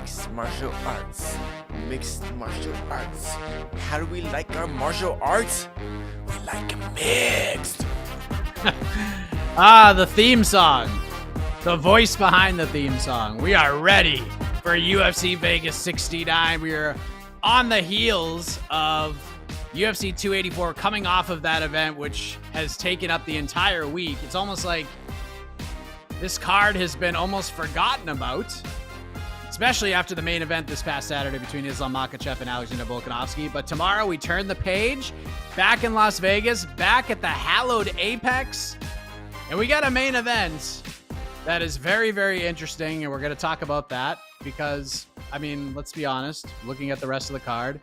mixed martial arts. Mixed martial arts. How do we like our martial arts? We like them mixed. The theme song. The voice behind the theme song. We are ready for UFC Vegas 69. We are on the heels of UFC 284, coming off of that event, which has taken up the entire week. It's almost like this card has been almost forgotten about, especially after the main event this past Saturday between Islam Makhachev and Alexander Volkanovski. But tomorrow we turn the page, back in Las Vegas, back at the hallowed Apex, and we got a main event that is very, very interesting, and we're going to talk about that because, I mean, let's be honest, looking at the rest of the card,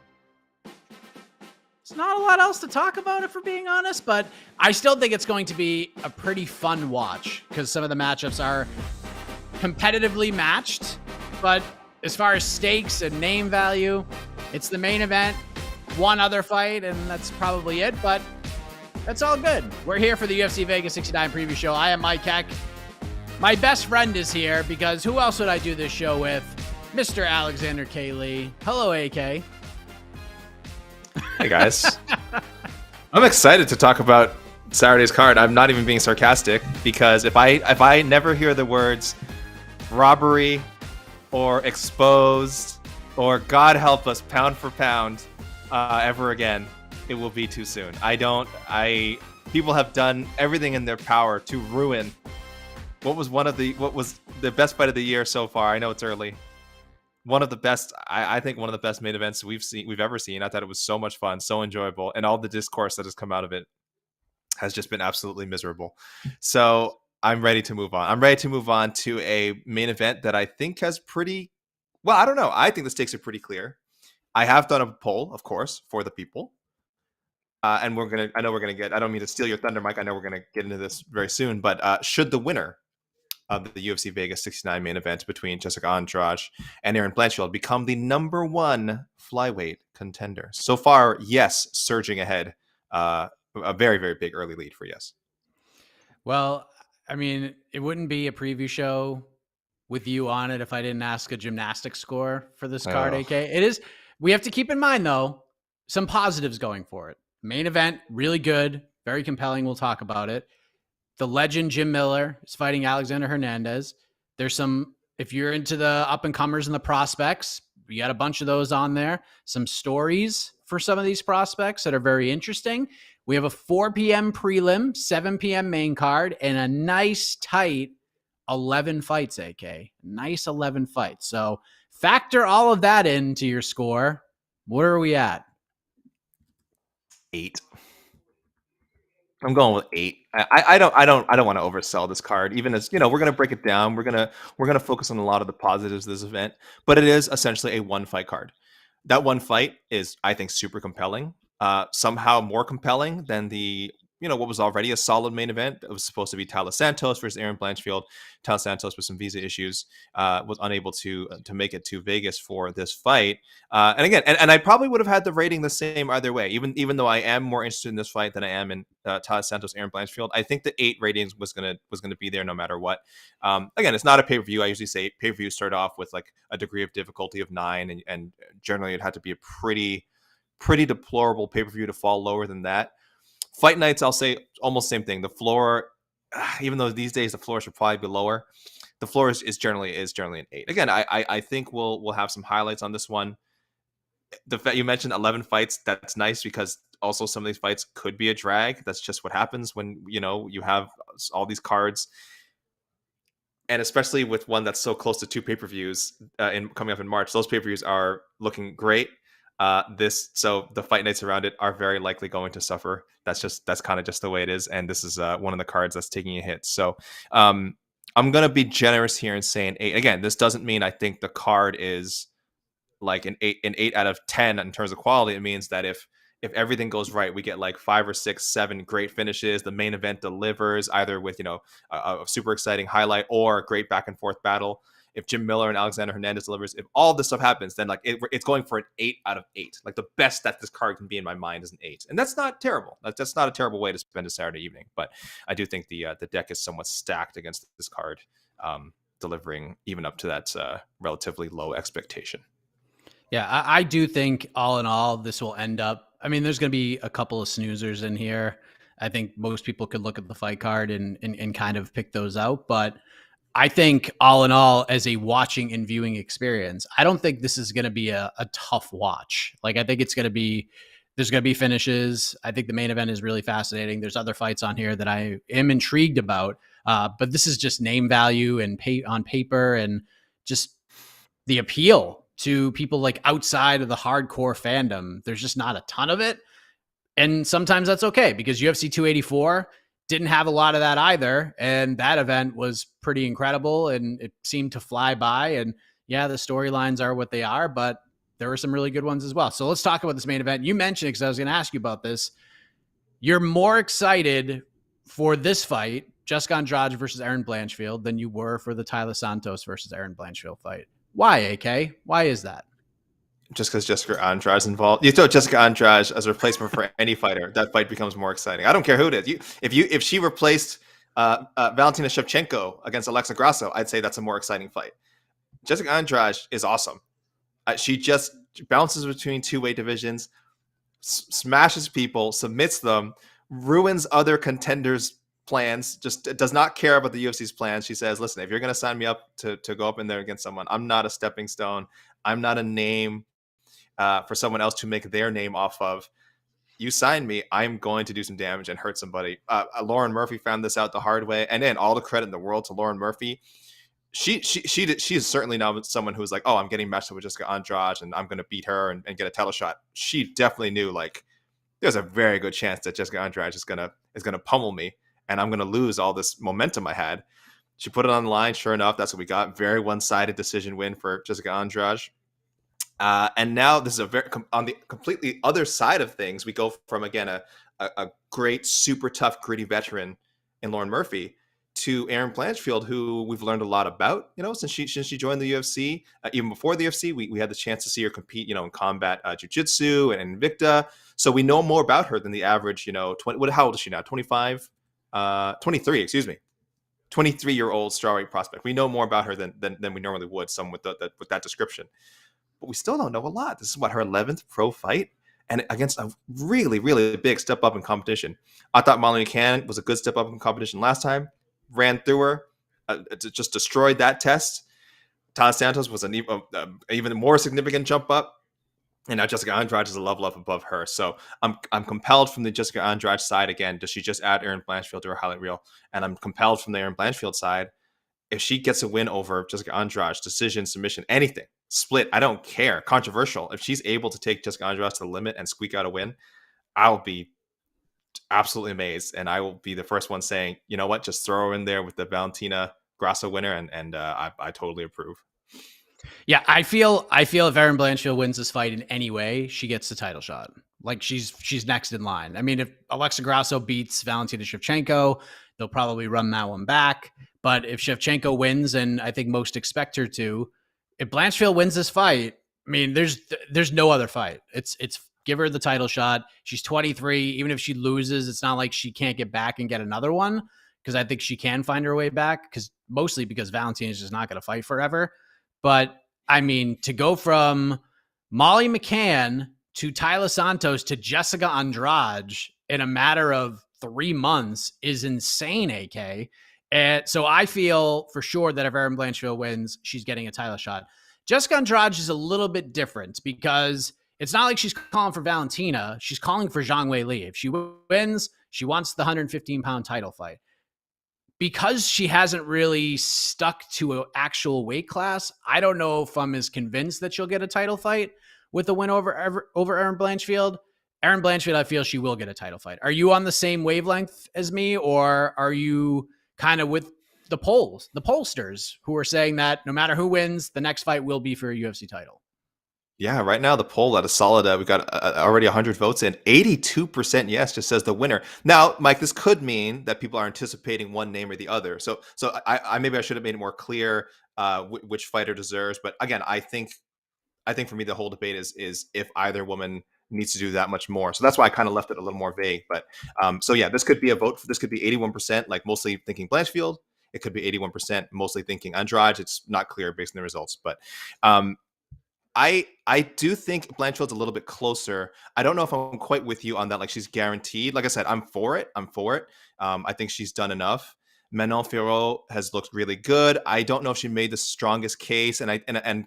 there's not a lot else to talk about, if we're being honest, but I still think it's going to be a pretty fun watch because some of the matchups are competitively matched, but as far as stakes and name value, it's the main event, one other fight, and that's probably it, but that's all good. We're here for the UFC Vegas 69 preview show. I am Mike Heck. My best friend is here because who else would I do this show with? Mr. Alexander K. Lee. Hello, AK. Hey, guys. I'm excited to talk about Saturday's card. I'm not even being sarcastic because if I never hear the words robbery or exposed or God help us pound for pound ever again, it will be too soon. People have done everything in their power to ruin what was the best fight of the year so far. I know it's early. One of the best, I think one of the best main events we've ever seen. I thought it was so much fun, so enjoyable, and all the discourse that has come out of it has just been absolutely miserable. So I'm ready to move on. I'm ready to move on to a main event that I think has I don't know. I think the stakes are pretty clear. I have done a poll, of course, for the people. And I don't mean to steal your thunder, Mike. I know we're going to get into this very soon, but should the winner of the UFC Vegas 69 main event between Jessica Andrade and Erin Blanchfield become the number one flyweight contender? So far, yes, surging ahead. A very, very big early lead for yes. Well, I mean, it wouldn't be a preview show with you on it if I didn't ask a gymnastics score for this card, AK. It is. We have to keep in mind, though, some positives going for it. Main event, really good, very compelling. We'll talk about it. The legend Jim Miller is fighting Alexander Hernandez. There's some, if you're into the up-and-comers and the prospects, we got a bunch of those on there. Some stories for some of these prospects that are very interesting. We have a 4 p.m. prelim, 7 p.m. main card, and a nice, tight 11 fights, AK. Nice 11 fights. So factor all of that into your score. Where are we at? 8. I'm going with 8. I don't want to oversell this card, even as, we're going to break it down. We're going to focus on a lot of the positives of this event, but it is essentially a one fight card. That one fight is, I think, super compelling. Somehow more compelling than the, what was already a solid main event. It was supposed to be Taila Santos versus Erin Blanchfield. Taila Santos, with some visa issues, was unable to make it to Vegas for this fight. And again, and I probably would have had the rating the same either way, even though I am more interested in this fight than I am in Taila Santos, Erin Blanchfield. I think the 8 ratings was gonna be there no matter what. Again, it's not a pay-per-view. I usually say pay-per-views start off with like a degree of difficulty of 9, and generally it had to be a pretty deplorable pay-per-view to fall lower than that. Fight nights, I'll say almost same thing. The floor, even though these days the floor should probably be lower, the floor is generally an 8. Again, I think we'll have some highlights on this one. The fact you mentioned 11 fights, that's nice because also some of these fights could be a drag. That's just what happens when you have all these cards, and especially with one that's so close to 2 pay-per-views coming up in March. Those pay-per-views are looking great. So the fight nights around it are very likely going to suffer. That's kind of just the way it is. And this is one of the cards that's taking a hit. So I'm going to be generous here and saying 8. Again, this doesn't mean I think the card is like an 8 out of 10 in terms of quality. It means that if everything goes right, we get like 5 or 6, 7 great finishes. The main event delivers either with, a super exciting highlight or a great back and forth battle. If Jim Miller and Alexander Hernandez delivers, if all this stuff happens, then like it's going for an 8 out of 8. Like the best that this card can be in my mind is an 8, and that's not terrible. That's not a terrible way to spend a Saturday evening. But I do think the deck is somewhat stacked against this card. delivering even up to that relatively low expectation. Yeah, I do think all in all, this will end up. I mean, there's going to be a couple of snoozers in here. I think most people could look at the fight card and kind of pick those out. But I think all in all, as a watching and viewing experience, I don't think this is going to be a tough watch. Like, I think there's going to be finishes. I think the main event is really fascinating. There's other fights on here that I am intrigued about. But this is just name value and on paper and just the appeal to people like outside of the hardcore fandom. There's just not a ton of it. And sometimes that's okay because UFC 284 didn't have a lot of that either. And that event was pretty incredible and it seemed to fly by. And yeah, the storylines are what they are, but there were some really good ones as well. So let's talk about this main event. You mentioned it because I was going to ask you about this. You're more excited for this fight, Jessica Andrade versus Erin Blanchfield, than you were for the Taila Santos versus Erin Blanchfield fight. Why, AK? Why is that? Just because Jessica Andrade is involved. You throw Jessica Andrade as a replacement for any fighter, that fight becomes more exciting. I don't care who it is. If she replaced Valentina Shevchenko against Alexa Grasso, I'd say that's a more exciting fight. Jessica Andrade is awesome. She just bounces between two weight divisions, smashes people, submits them, ruins other contenders' plans, just does not care about the UFC's plans. She says, listen, if you're going to sign me up to go up in there against someone, I'm not a stepping stone. I'm not a name for someone else to make their name off of. You sign me, I'm going to do some damage and hurt somebody. Lauren Murphy found this out the hard way, and then all the credit in the world to Lauren Murphy. She is certainly not someone who's like, oh, I'm getting matched up with Jessica Andrade and I'm going to beat her and get a title shot. She definitely knew, like, there's a very good chance that Jessica Andrade is gonna pummel me and I'm going to lose all this momentum I had. She put it on the line. Sure enough, that's what we got. Very one-sided decision win for Jessica Andrade. And now this is on the completely other side of things. We go from, again, a great, super tough, gritty veteran in Lauren Murphy to Erin Blanchfield, who we've learned a lot about, since she joined the UFC. Even before the UFC, we had the chance to see her compete, in combat jiu-jitsu and Invicta. So we know more about her than the average, 20, how old is she now? 25? 23, excuse me. 23-year-old strawweight prospect. We know more about her than we normally would, some with that description. But we still don't know a lot. This is her 11th pro fight, and against a really, really big step up in competition. I thought Molly McCann was a good step up in competition last time. Ran through her, just destroyed that test. Taila Santos was an even more significant jump up. And now Jessica Andrade is a level up above her. So I'm compelled from the Jessica Andrade side again. Does she just add Erin Blanchfield to her highlight reel? And I'm compelled from the Erin Blanchfield side. If she gets a win over Jessica Andrade, decision, submission, anything, split, I don't care. Controversial. If she's able to take Jessica Andrade to the limit and squeak out a win, I'll be absolutely amazed. And I will be the first one saying, you know what, just throw her in there with the Valentina Grasso winner. And I totally approve. Yeah, I feel if Erin Blanchfield wins this fight in any way, she gets the title shot. Like she's next in line. I mean, if Alexa Grasso beats Valentina Shevchenko, they'll probably run that one back. But if Shevchenko wins, and I think most expect her to, if Blanchfield wins this fight, I mean, there's no other fight. It's give her the title shot. She's 23. Even if she loses, it's not like she can't get back and get another one, because I think she can find her way back, mostly because Valentina is just not going to fight forever. But I mean, to go from Molly McCann to Taila Santos to Jessica Andrade in a matter of 3 months is insane, AK. And so I feel for sure that if Erin Blanchfield wins, she's getting a title shot. Jessica Andrade is a little bit different because it's not like she's calling for Valentina. She's calling for Zhang Weili. If she wins, she wants the 115-pound title fight. Because she hasn't really stuck to an actual weight class, I don't know if I'm as convinced that she'll get a title fight with a win over Erin Blanchfield. Erin Blanchfield, I feel she will get a title fight. Are you on the same wavelength as me, or are you kind of with the pollsters who are saying that no matter who wins, the next fight will be for a UFC title? Yeah, right now the poll at a solid, we got already 100 votes in. 82% yes, just says the winner. Now, Mike, this could mean that people are anticipating one name or the other. So I maybe I should have made it more clear which fighter deserves. But again, I think for me the whole debate is if either woman needs to do that much more. So that's why I kind of left it a little more vague. But so yeah, this could be a vote. This could be 81%, like mostly thinking Blanchfield, It could be 81%, mostly thinking Andrade. It's not clear based on the results, but I do think Blanchfield's a little bit closer. I don't know if I'm quite with you on that. Like, she's guaranteed. Like I said, I'm for it. I think she's done enough. Manon Fiorot has looked really good. I don't know if she made the strongest case, and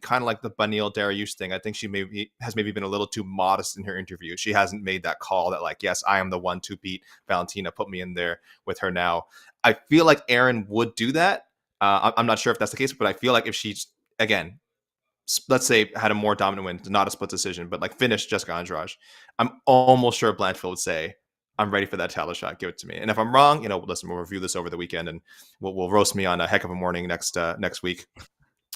kind of like the Beneil Dariush thing, I think she has maybe been a little too modest in her interview. She hasn't made that call that, like, yes, I am the one to beat Valentina. Put me in there with her now. I feel like Erin would do that. I'm not sure if that's the case, but I feel like if she's, again, let's say, had a more dominant win, not a split decision, but like finished Jessica Andrade, I'm almost sure Blanchfield would say, I'm ready for that title shot. Give it to me. And if I'm wrong, listen, we'll review this over the weekend, and we'll roast me on a heck of a morning next week.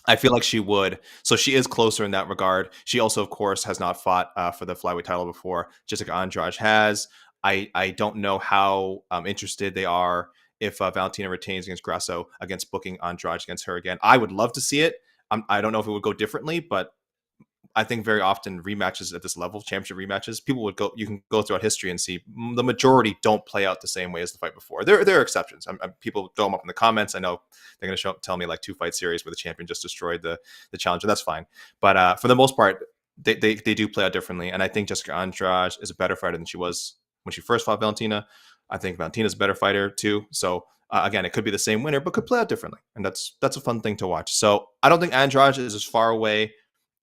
I feel like she would. So she is closer in that regard. She also, of course, has not fought for the flyweight title before. Jessica Andrade has. I don't know how interested they are if Valentina retains against Grasso, against booking Andrade against her again. I would love to see it. I don't know if it would go differently, but I think very often rematches at this level, championship rematches, you can go throughout history and see the majority don't play out the same way as the fight before. There are exceptions. People throw them up in the comments. I know they're going to tell me like 2 fight series where the champion just destroyed the challenger. That's fine. But for the most part, they do play out differently. And I think Jessica Andrade is a better fighter than she was when she first fought Valentina. I think Valentina's a better fighter too. So again, it could be the same winner, but could play out differently. And that's a fun thing to watch. So I don't think Andrade is as far away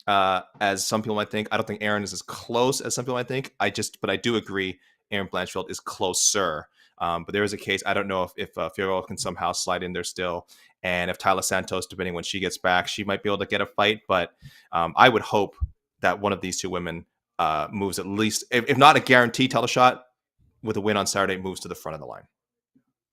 as some people might think. I don't think Erin is as close as some people might think. But I do agree Erin Blanchfield is closer. But there is a case. I don't know if Fiorot can somehow slide in there still. And if Taila Santos, depending when she gets back, she might be able to get a fight. But I would hope that one of these two women moves at least, if not a guaranteed title shot, with a win on Saturday, moves to the front of the line.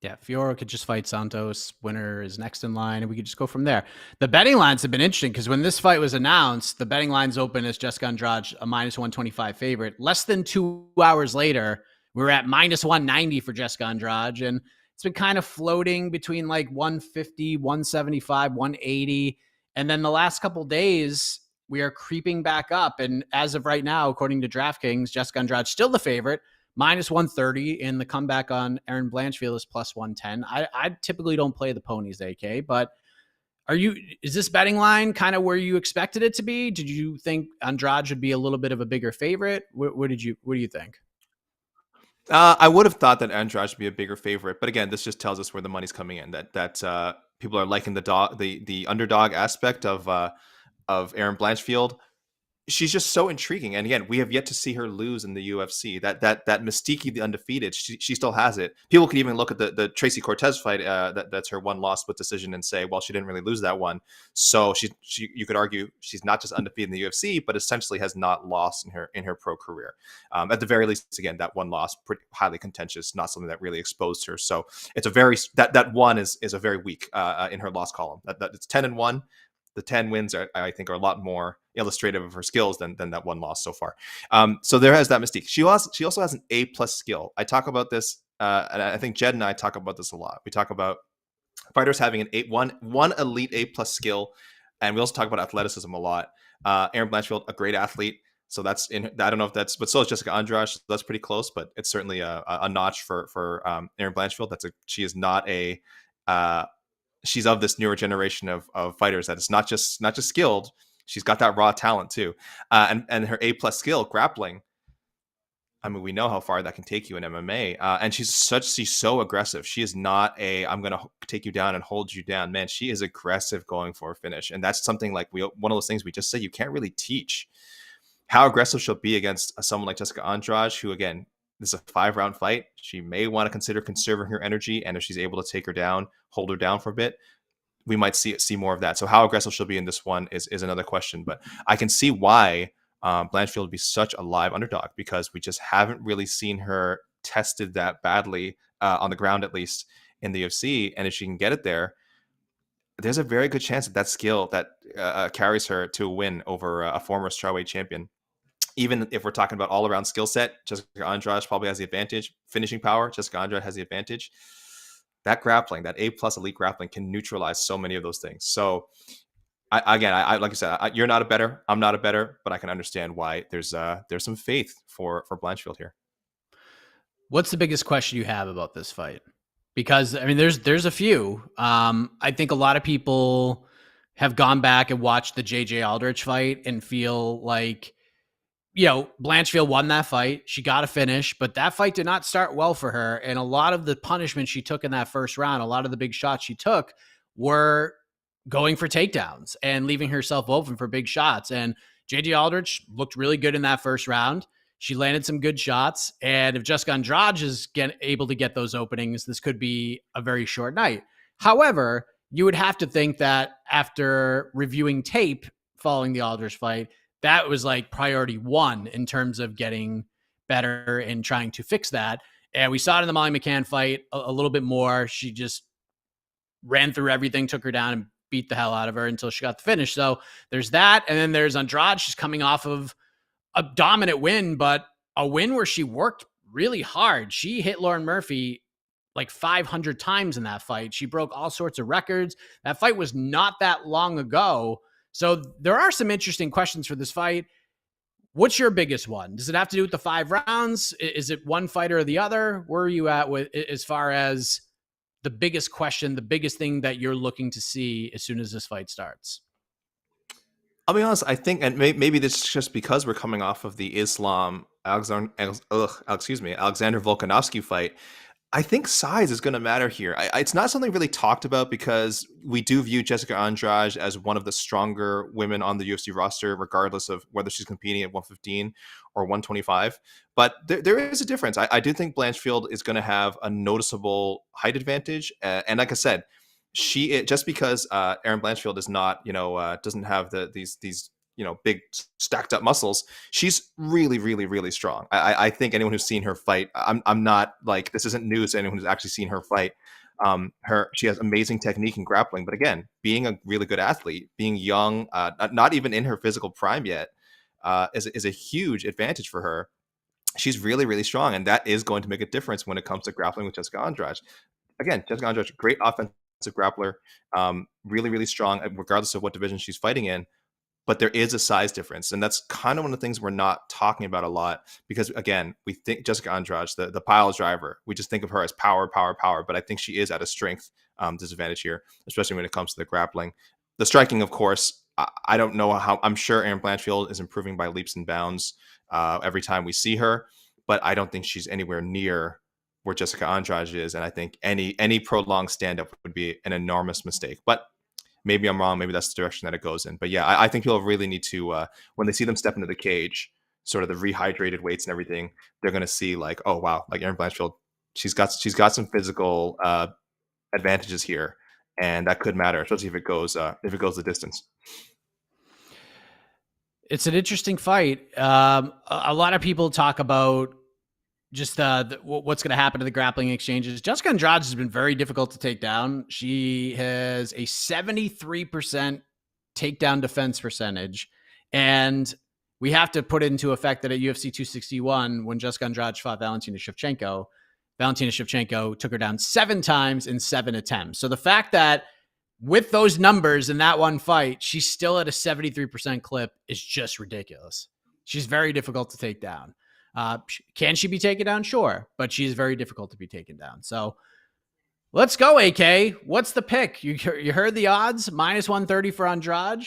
Yeah, Fiora could just fight Santos. Winner is next in line, and we could just go from there. The betting lines have been interesting because when this fight was announced, the betting lines open as Jessica Andrade, a -125 favorite. Less than 2 hours later, we were at -190 for Jessica Andrade, and it's been kind of floating between like 150, 175, 180. And then the last couple days, we are creeping back up. And as of right now, according to DraftKings, Jessica Andrade still the favorite, -130, and the comeback on Erin Blanchfield is +110. I typically don't play the ponies, AK, but is this betting line kind of where you expected it to be? Did you think Andrade should be a little bit of a bigger favorite? What do you think? I would have thought that Andrade should be a bigger favorite, but again, this just tells us where the money's coming in. That people are liking the underdog aspect of Erin Blanchfield. She's just so intriguing, and again, we have yet to see her lose in the UFC. That mystique, the undefeated, she still has it. People can even look at the Tracy Cortez fight, that's her one loss split decision, and say, well, she didn't really lose that one. So you could argue she's not just undefeated in the UFC, but essentially has not lost in her pro career. At the very least, again, that one loss, pretty highly contentious, not something that really exposed her. So it's that one is a very weak in her loss column. That it's 10-1. The 10 wins I think are a lot more illustrative of her skills than that one loss so far. So there has that mystique. She also has an A+ skill. I talk about this, and I think Jed and I talk about this a lot. We talk about fighters having one elite A+ skill, and we also talk about athleticism a lot. Erin Blanchfield, a great athlete. So that's I don't know if that's, but so is Jessica Andrade. So that's pretty close, but it's certainly a notch for Erin Blanchfield. She is not a she's of this newer generation of fighters that is not just skilled. She's got that raw talent too. And her A+ skill, grappling. I mean, we know how far that can take you in MMA. And she's so aggressive. She is not I'm going to take you down and hold you down. Man, she is aggressive going for a finish. And that's something like one of those things we just say you can't really teach. How aggressive she'll be against someone like Jessica Andrade, who, again, this is a 5-round fight. She may want to consider conserving her energy, and if she's able to take her down, hold her down for a bit, we might see more of that. So how aggressive she'll be in this one is another question. But I can see why Blanchfield would be such a live underdog, because we just haven't really seen her tested that badly on the ground, at least in the UFC. And if she can get it there, there's a very good chance that skill that carries her to a win over a former strawweight champion. Even if we're talking about all-around skill set, Jessica Andrade probably has the advantage. Finishing power, Jessica Andrade has the advantage. That grappling, that A+ elite grappling, can neutralize so many of those things. So, I like I said, you're not a better, I'm not a better, but I can understand why there's some faith for Blanchfield here. What's the biggest question you have about this fight? because I mean, there's a few. I think a lot of people have gone back and watched the JJ Aldrich fight and feel like, Blanchfield won that fight. She got a finish, but that fight did not start well for her. And a lot of the punishment she took in that first round, a lot of the big shots she took were going for takedowns and leaving herself open for big shots. And JJ Aldrich looked really good in that first round. She landed some good shots. And if Jessica Andrade is able to get those openings, this could be a very short night. However, you would have to think that after reviewing tape following the Aldrich fight, that was like priority one in terms of getting better and trying to fix that. And we saw it in the Molly McCann fight a little bit more. She just ran through everything, took her down, and beat the hell out of her until she got the finish. So there's that. And then there's Andrade. She's coming off of a dominant win, but a win where she worked really hard. She hit Lauren Murphy like 500 times in that fight. She broke all sorts of records. That fight was not that long ago. So there are some interesting questions for this fight. What's your biggest one? Does it have to do with the 5 rounds? Is it one fighter or the other? Where are you at with as far as the biggest question, the biggest thing that you're looking to see as soon as this fight starts? I'll be honest. I think, and maybe this is just because we're coming off of the Alexander Volkanovski fight. I think size is going to matter here. It's not something really talked about because we do view Jessica Andrade as one of the stronger women on the UFC roster, regardless of whether she's competing at 115 or 125. But there is a difference. I do think Blanchfield is going to have a noticeable height advantage. And like I said, just because Erin Blanchfield is not, doesn't have these big stacked up muscles, she's really, really, really strong. I think anyone who's seen her fight, I'm not like, this isn't news to anyone who's actually seen her fight. She has amazing technique and grappling, but again, being a really good athlete, being young, not even in her physical prime yet, is a huge advantage for her. She's really, really strong, and that is going to make a difference when it comes to grappling with Jessica Andrade. Again, Jessica Andrade, great offensive grappler, really, really strong, regardless of what division she's fighting in. But there is a size difference. And that's kind of one of the things we're not talking about a lot because, again, we think Jessica Andrade, the pile driver, we just think of her as power. But I think she is at a strength disadvantage here, especially when it comes to the grappling. The striking, of course, I don't know how. I'm sure Erin Blanchfield is improving by leaps and bounds every time we see her. But I don't think she's anywhere near where Jessica Andrade is. And I think any prolonged stand-up would be an enormous mistake. But maybe I'm wrong. Maybe that's the direction that it goes in. But yeah, I think people really need to, when they see them step into the cage, sort of the rehydrated weights and everything, they're going to see like, oh, wow, like Erin Blanchfield, she's got some physical advantages here. And that could matter, especially if it goes the distance. It's an interesting fight. A lot of people talk about just what's going to happen to the grappling exchanges. Jessica Andrade has been very difficult to take down. She has a 73% takedown defense percentage. And we have to put into effect that at UFC 261, when Jessica Andrade fought Valentina Shevchenko took her down 7 times in 7 attempts. So the fact that with those numbers in that one fight, she's still at a 73% clip is just ridiculous. She's very difficult to take down. Can she be taken down? Sure, but she's very difficult to be taken down. So let's go, AK. What's the pick? You heard the odds, -130 for Andrade.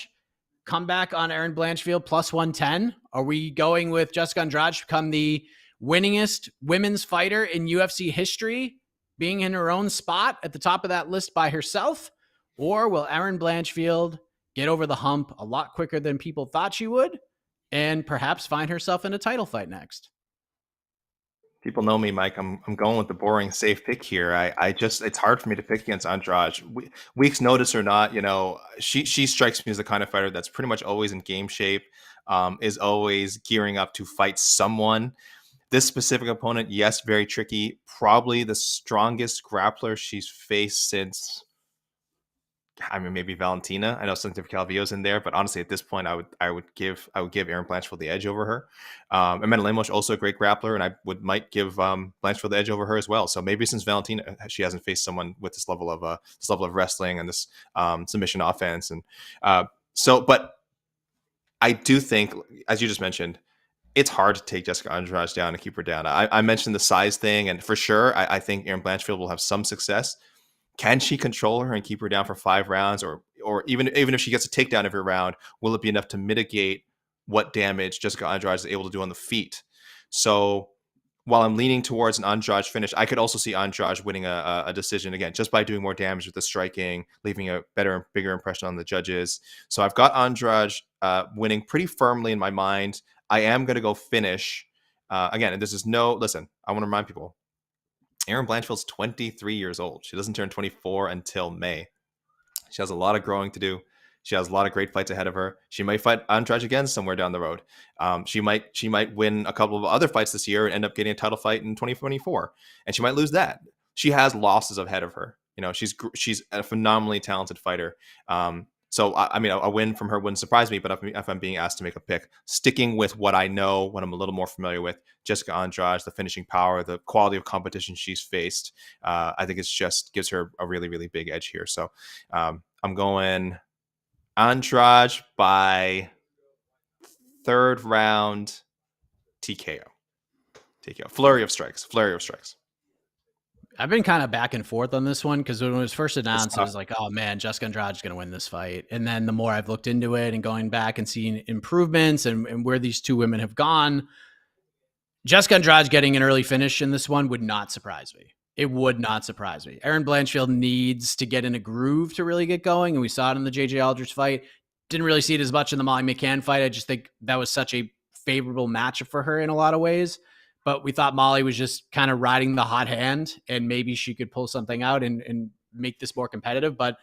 Comeback on Erin Blanchfield, +110. Are we going with Jessica Andrade to become the winningest women's fighter in UFC history, being in her own spot at the top of that list by herself? Or will Erin Blanchfield get over the hump a lot quicker than people thought she would and perhaps find herself in a title fight next? People know me, Mike. I'm going with the boring, safe pick here. It's hard for me to pick against Andrade. Week's notice or not, she strikes me as the kind of fighter that's pretty much always in game shape, is always gearing up to fight someone. This specific opponent, yes, very tricky. Probably the strongest grappler she's faced since, maybe Valentina. I know Cynthia Calvillo's in there, but honestly, at this point, I would give Erin Blanchfield the edge over her. Amanda Lemos, also a great grappler, and I might give Blanchfield the edge over her as well. So maybe since Valentina, she hasn't faced someone with this level of wrestling and this submission offense, but I do think, as you just mentioned, it's hard to take Jessica Andrade down and keep her down. I mentioned the size thing, and for sure, I think Erin Blanchfield will have some success. Can she control her and keep her down for 5 rounds, or even if she gets a takedown every round, will it be enough to mitigate what damage Jessica Andrade is able to do on the feet? So while I'm leaning towards an Andrade finish, I could also see Andrade winning a decision again, just by doing more damage with the striking, leaving a better, bigger impression on the judges. So I've got Andrade winning pretty firmly in my mind. I am going to go finish. Again, and this is listen, I want to remind people, Erin Blanchfield's 23 years old. She doesn't turn 24 until May. She has a lot of growing to do. She has a lot of great fights ahead of her. She might fight Andrade again somewhere down the road. She might win a couple of other fights this year and end up getting a title fight in 2024, and she might lose that. She has losses ahead of her. She's a phenomenally talented fighter. So I mean, a win from her wouldn't surprise me. But if I'm being asked to make a pick, sticking with what I know, what I'm a little more familiar with, Jessica Andrade, the finishing power, the quality of competition she's faced, I think it's just gives her a really, really big edge here. So I'm going Andrade by 3rd round TKO. Flurry of strikes. I've been kind of back and forth on this one because when it was first announced, it was like, oh man, Jessica Andrade's going to win this fight. And then the more I've looked into it and going back and seeing improvements and where these two women have gone, Jessica Andrade getting an early finish in this one would not surprise me. It would not surprise me. Erin Blanchfield needs to get in a groove to really get going. And we saw it in the JJ Aldrich fight. Didn't really see it as much in the Molly McCann fight. I just think that was such a favorable matchup for her in a lot of ways. But we thought Molly was just kind of riding the hot hand and maybe she could pull something out and make this more competitive. But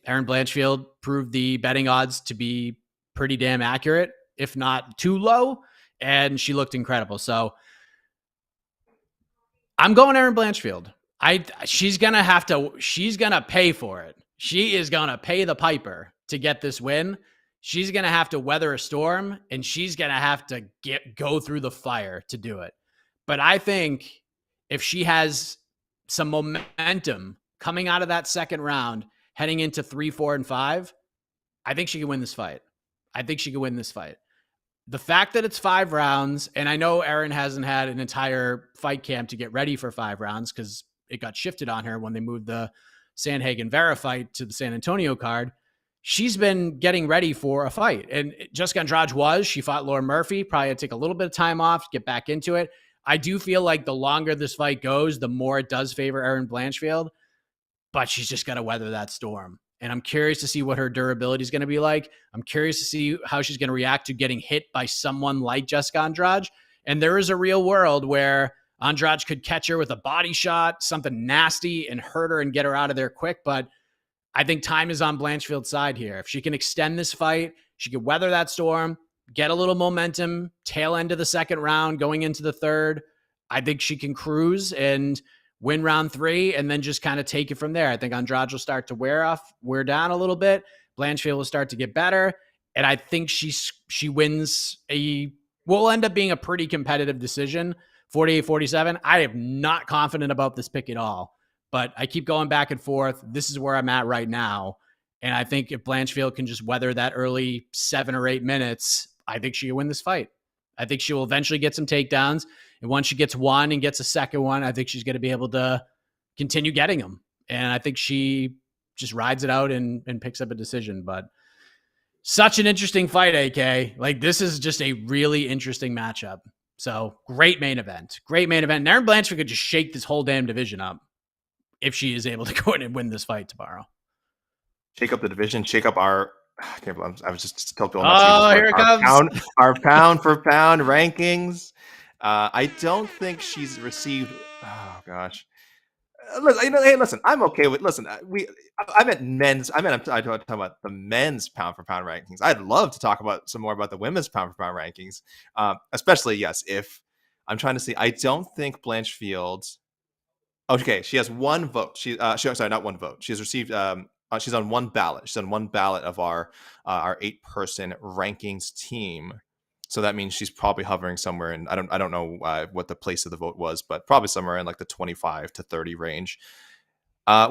Erin Blanchfield proved the betting odds to be pretty damn accurate, if not too low. And she looked incredible. So I'm going Erin Blanchfield. She's going to pay for it. She is going to pay the piper to get this win. She's going to have to weather a storm and she's going to have to go through the fire to do it. But I think if she has some momentum coming out of that second round, heading into 3, 4, and 5, I think she can win this fight. The fact that it's 5 rounds, and I know Erin hasn't had an entire fight camp to get ready for 5 rounds because it got shifted on her when they moved the Sandhagen Vera fight to the San Antonio card. She's been getting ready for a fight. And Jessica Andrade she fought Lauren Murphy, probably had to take a little bit of time off to get back into it. I do feel like the longer this fight goes, the more it does favor Erin Blanchfield, but she's just got to weather that storm. And I'm curious to see what her durability is going to be like. I'm curious to see how she's going to react to getting hit by someone like Jessica Andrade. And there is a real world where Andrade could catch her with a body shot, something nasty, and hurt her and get her out of there quick. But I think time is on Blanchfield's side here. If she can extend this fight, she can weather that storm, get a little momentum, tail end of the second round, going into the third. I think she can cruise and win round 3 and then just kind of take it from there. I think Andrade will start to wear down a little bit. Blanchfield will start to get better. And I think she wins will end up being a pretty competitive decision, 48-47. I am not confident about this pick at all, but I keep going back and forth. This is where I'm at right now. And I think if Blanchfield can just weather that early 7 or 8 minutes, I think she will win this fight. I think she will eventually get some takedowns. And once she gets one and gets a second one, I think she's going to be able to continue getting them. And I think she just rides it out and picks up a decision. But such an interesting fight, AK. Like, this is just a really interesting matchup. So great main event. And Erin Blanchfield could just shake this whole damn division up if she is able to go in and win this fight tomorrow. Shake up the division, shake up our... I was just telling Bill. Here it comes. Our pound for pound rankings. I don't think she's received. Oh gosh. Listen. I'm okay with. Listen, I meant men's. I talk about the men's pound for pound rankings. I'd love to talk about some more about the women's pound for pound rankings. Especially if I'm trying to see. I don't think Blanchfield. Okay, she has 1 vote. Sorry, not 1 vote. She has received. She's on 1 ballot. She's on 1 ballot of our 8-person rankings team. So that means she's probably hovering somewhere in, I don't know what the place of the vote was, but probably somewhere in like the 25 to 30 range.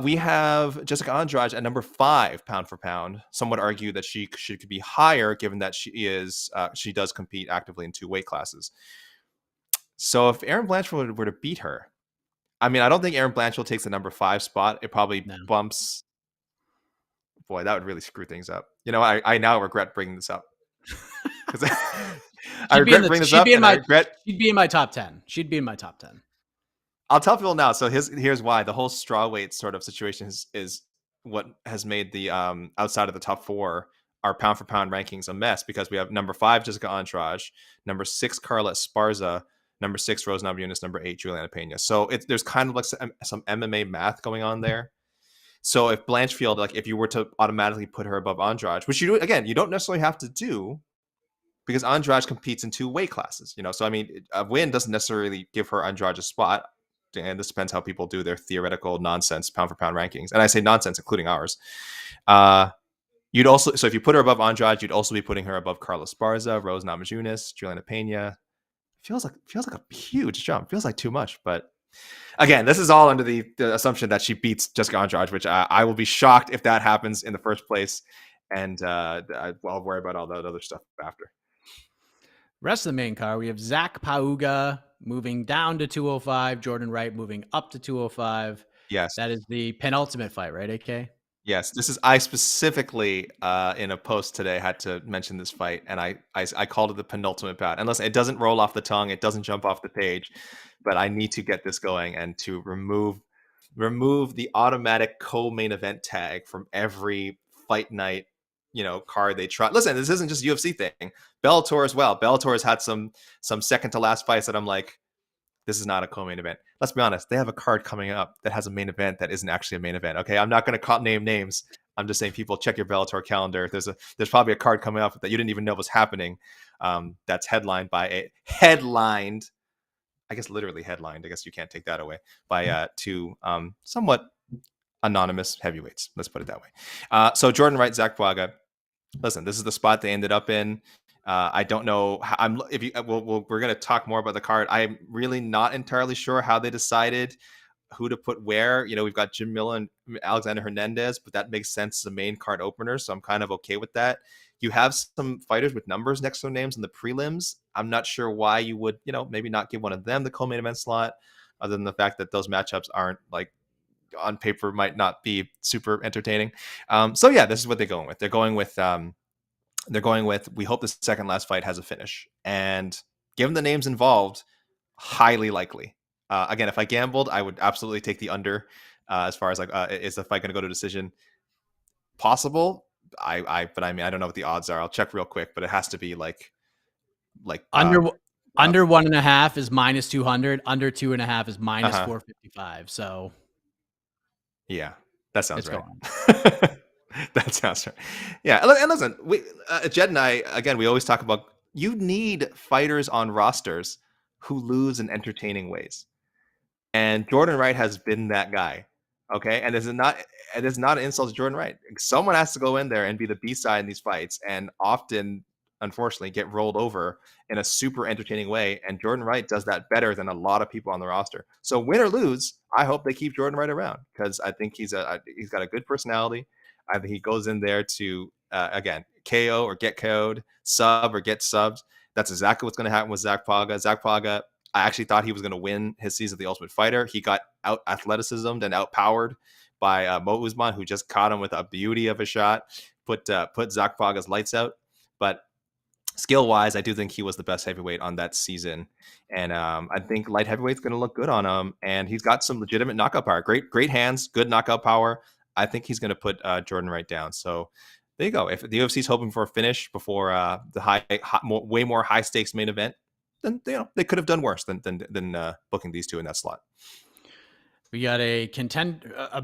We have Jessica Andrade at number 5, pound for pound. Some would argue that she could be higher, given that she does compete actively in 2 weight classes. So if Erin Blanchfield were to beat her, I mean, I don't think Erin Blanchfield takes the number 5 spot. It probably No. bumps. Boy, that would really screw things up. You know, I now regret bringing this up. I regret bringing this up, and I regret. She'd be in my top 10. She'd be in my top 10. I'll tell people now. So here's why. The whole strawweight sort of situation is what has made the outside of the top 4 our pound for pound rankings a mess, because we have number 5 Jessica Andrade, number 6 Carla Esparza, number 6 Rose Namajunas, number 8 Juliana Pena. So there's kind of like some MMA math going on there. So if Blanchfield, like if you were to automatically put her above Andrade, which you do, again, you don't necessarily have to do, because Andrade competes in 2 weight classes, you know. So I mean, a win doesn't necessarily give her Andrade a spot, and this depends how people do their theoretical nonsense pound for pound rankings. And I say nonsense, including ours. You'd also, so if you put her above Andrade, you'd also be putting her above Carla Esparza, Rose Namajunas, Juliana Pena. Feels like a huge jump. Feels like too much, but again, this is all under the assumption that she beats Jessica Andrade, which I will be shocked if that happens in the first place, and I'll worry about all that other stuff after. Rest of the main card, we have Zach Pauga moving down to 205, Jordan Wright moving up to 205. Yes. That is the penultimate fight, right, AK? Yes, this is. I specifically in a post today had to mention this fight, and I called it the penultimate bout. And listen, it doesn't roll off the tongue, it doesn't jump off the page, but I need to get this going and to remove the automatic co-main event tag from every fight night, you know, card they try. Listen, this isn't just a UFC thing. Bellator as well. Bellator has had some second to last fights that I'm like, this is not a co-main event. Let's be honest. They have a card coming up that has a main event that isn't actually a main event. Okay, I'm not going to name names. I'm just saying, people, check your Bellator calendar. There's probably a card coming up that you didn't even know was happening. That's headlined, I guess literally headlined. I guess you can't take that away, by 2 somewhat anonymous heavyweights. Let's put it that way. So Jordan Wright, Zach Pauga. Listen, this is the spot they ended up in. I don't know how, we're going to talk more about the card. I'm really not entirely sure how they decided who to put where. You know, we've got Jim Miller and Alexander Hernandez, but that makes sense as a main card opener, so I'm kind of okay with that. You have some fighters with numbers next to their names in the prelims. I'm not sure why you would, you know, maybe not give one of them the co-main event slot, other than the fact that those matchups aren't, like, on paper might not be super entertaining. So yeah, this is what they're going with. They're going with, we hope the second last fight has a finish. And given the names involved, highly likely. Again, if I gambled, I would absolutely take the under. As far as like, is the fight going to go to decision? Possible. But I mean, I don't know what the odds are. I'll check real quick, but it has to be like under 1.5 is minus 200. Under 2.5 is minus 455. So yeah, that sounds right. That sounds right. Yeah, and listen, Jed and I, again, we always talk about, you need fighters on rosters who lose in entertaining ways, and Jordan Wright has been that guy. Okay, and it is not an insult to Jordan Wright. Someone has to go in there and be the B-side in these fights, and often, unfortunately, get rolled over in a super entertaining way. And Jordan Wright does that better than a lot of people on the roster. So win or lose, I hope they keep Jordan Wright around, because I think he's got a good personality. I think he goes in there to, again, KO or get KO'd, sub or get subbed. That's exactly what's going to happen with Zach Pauga. Zach Pauga, I actually thought he was going to win his season of The Ultimate Fighter. He got out athleticismed and outpowered by Mo Usman, who just caught him with a beauty of a shot, put Zach Pauga's lights out. But skill-wise, I do think he was the best heavyweight on that season. And I think light heavyweight's going to look good on him. And he's got some legitimate knockout power. Great hands, good knockout power. I think he's going to put Jordan Wright down. So there you go. If the UFC is hoping for a finish before the way more high stakes main event, then they could have done worse than booking these two in that slot. We got a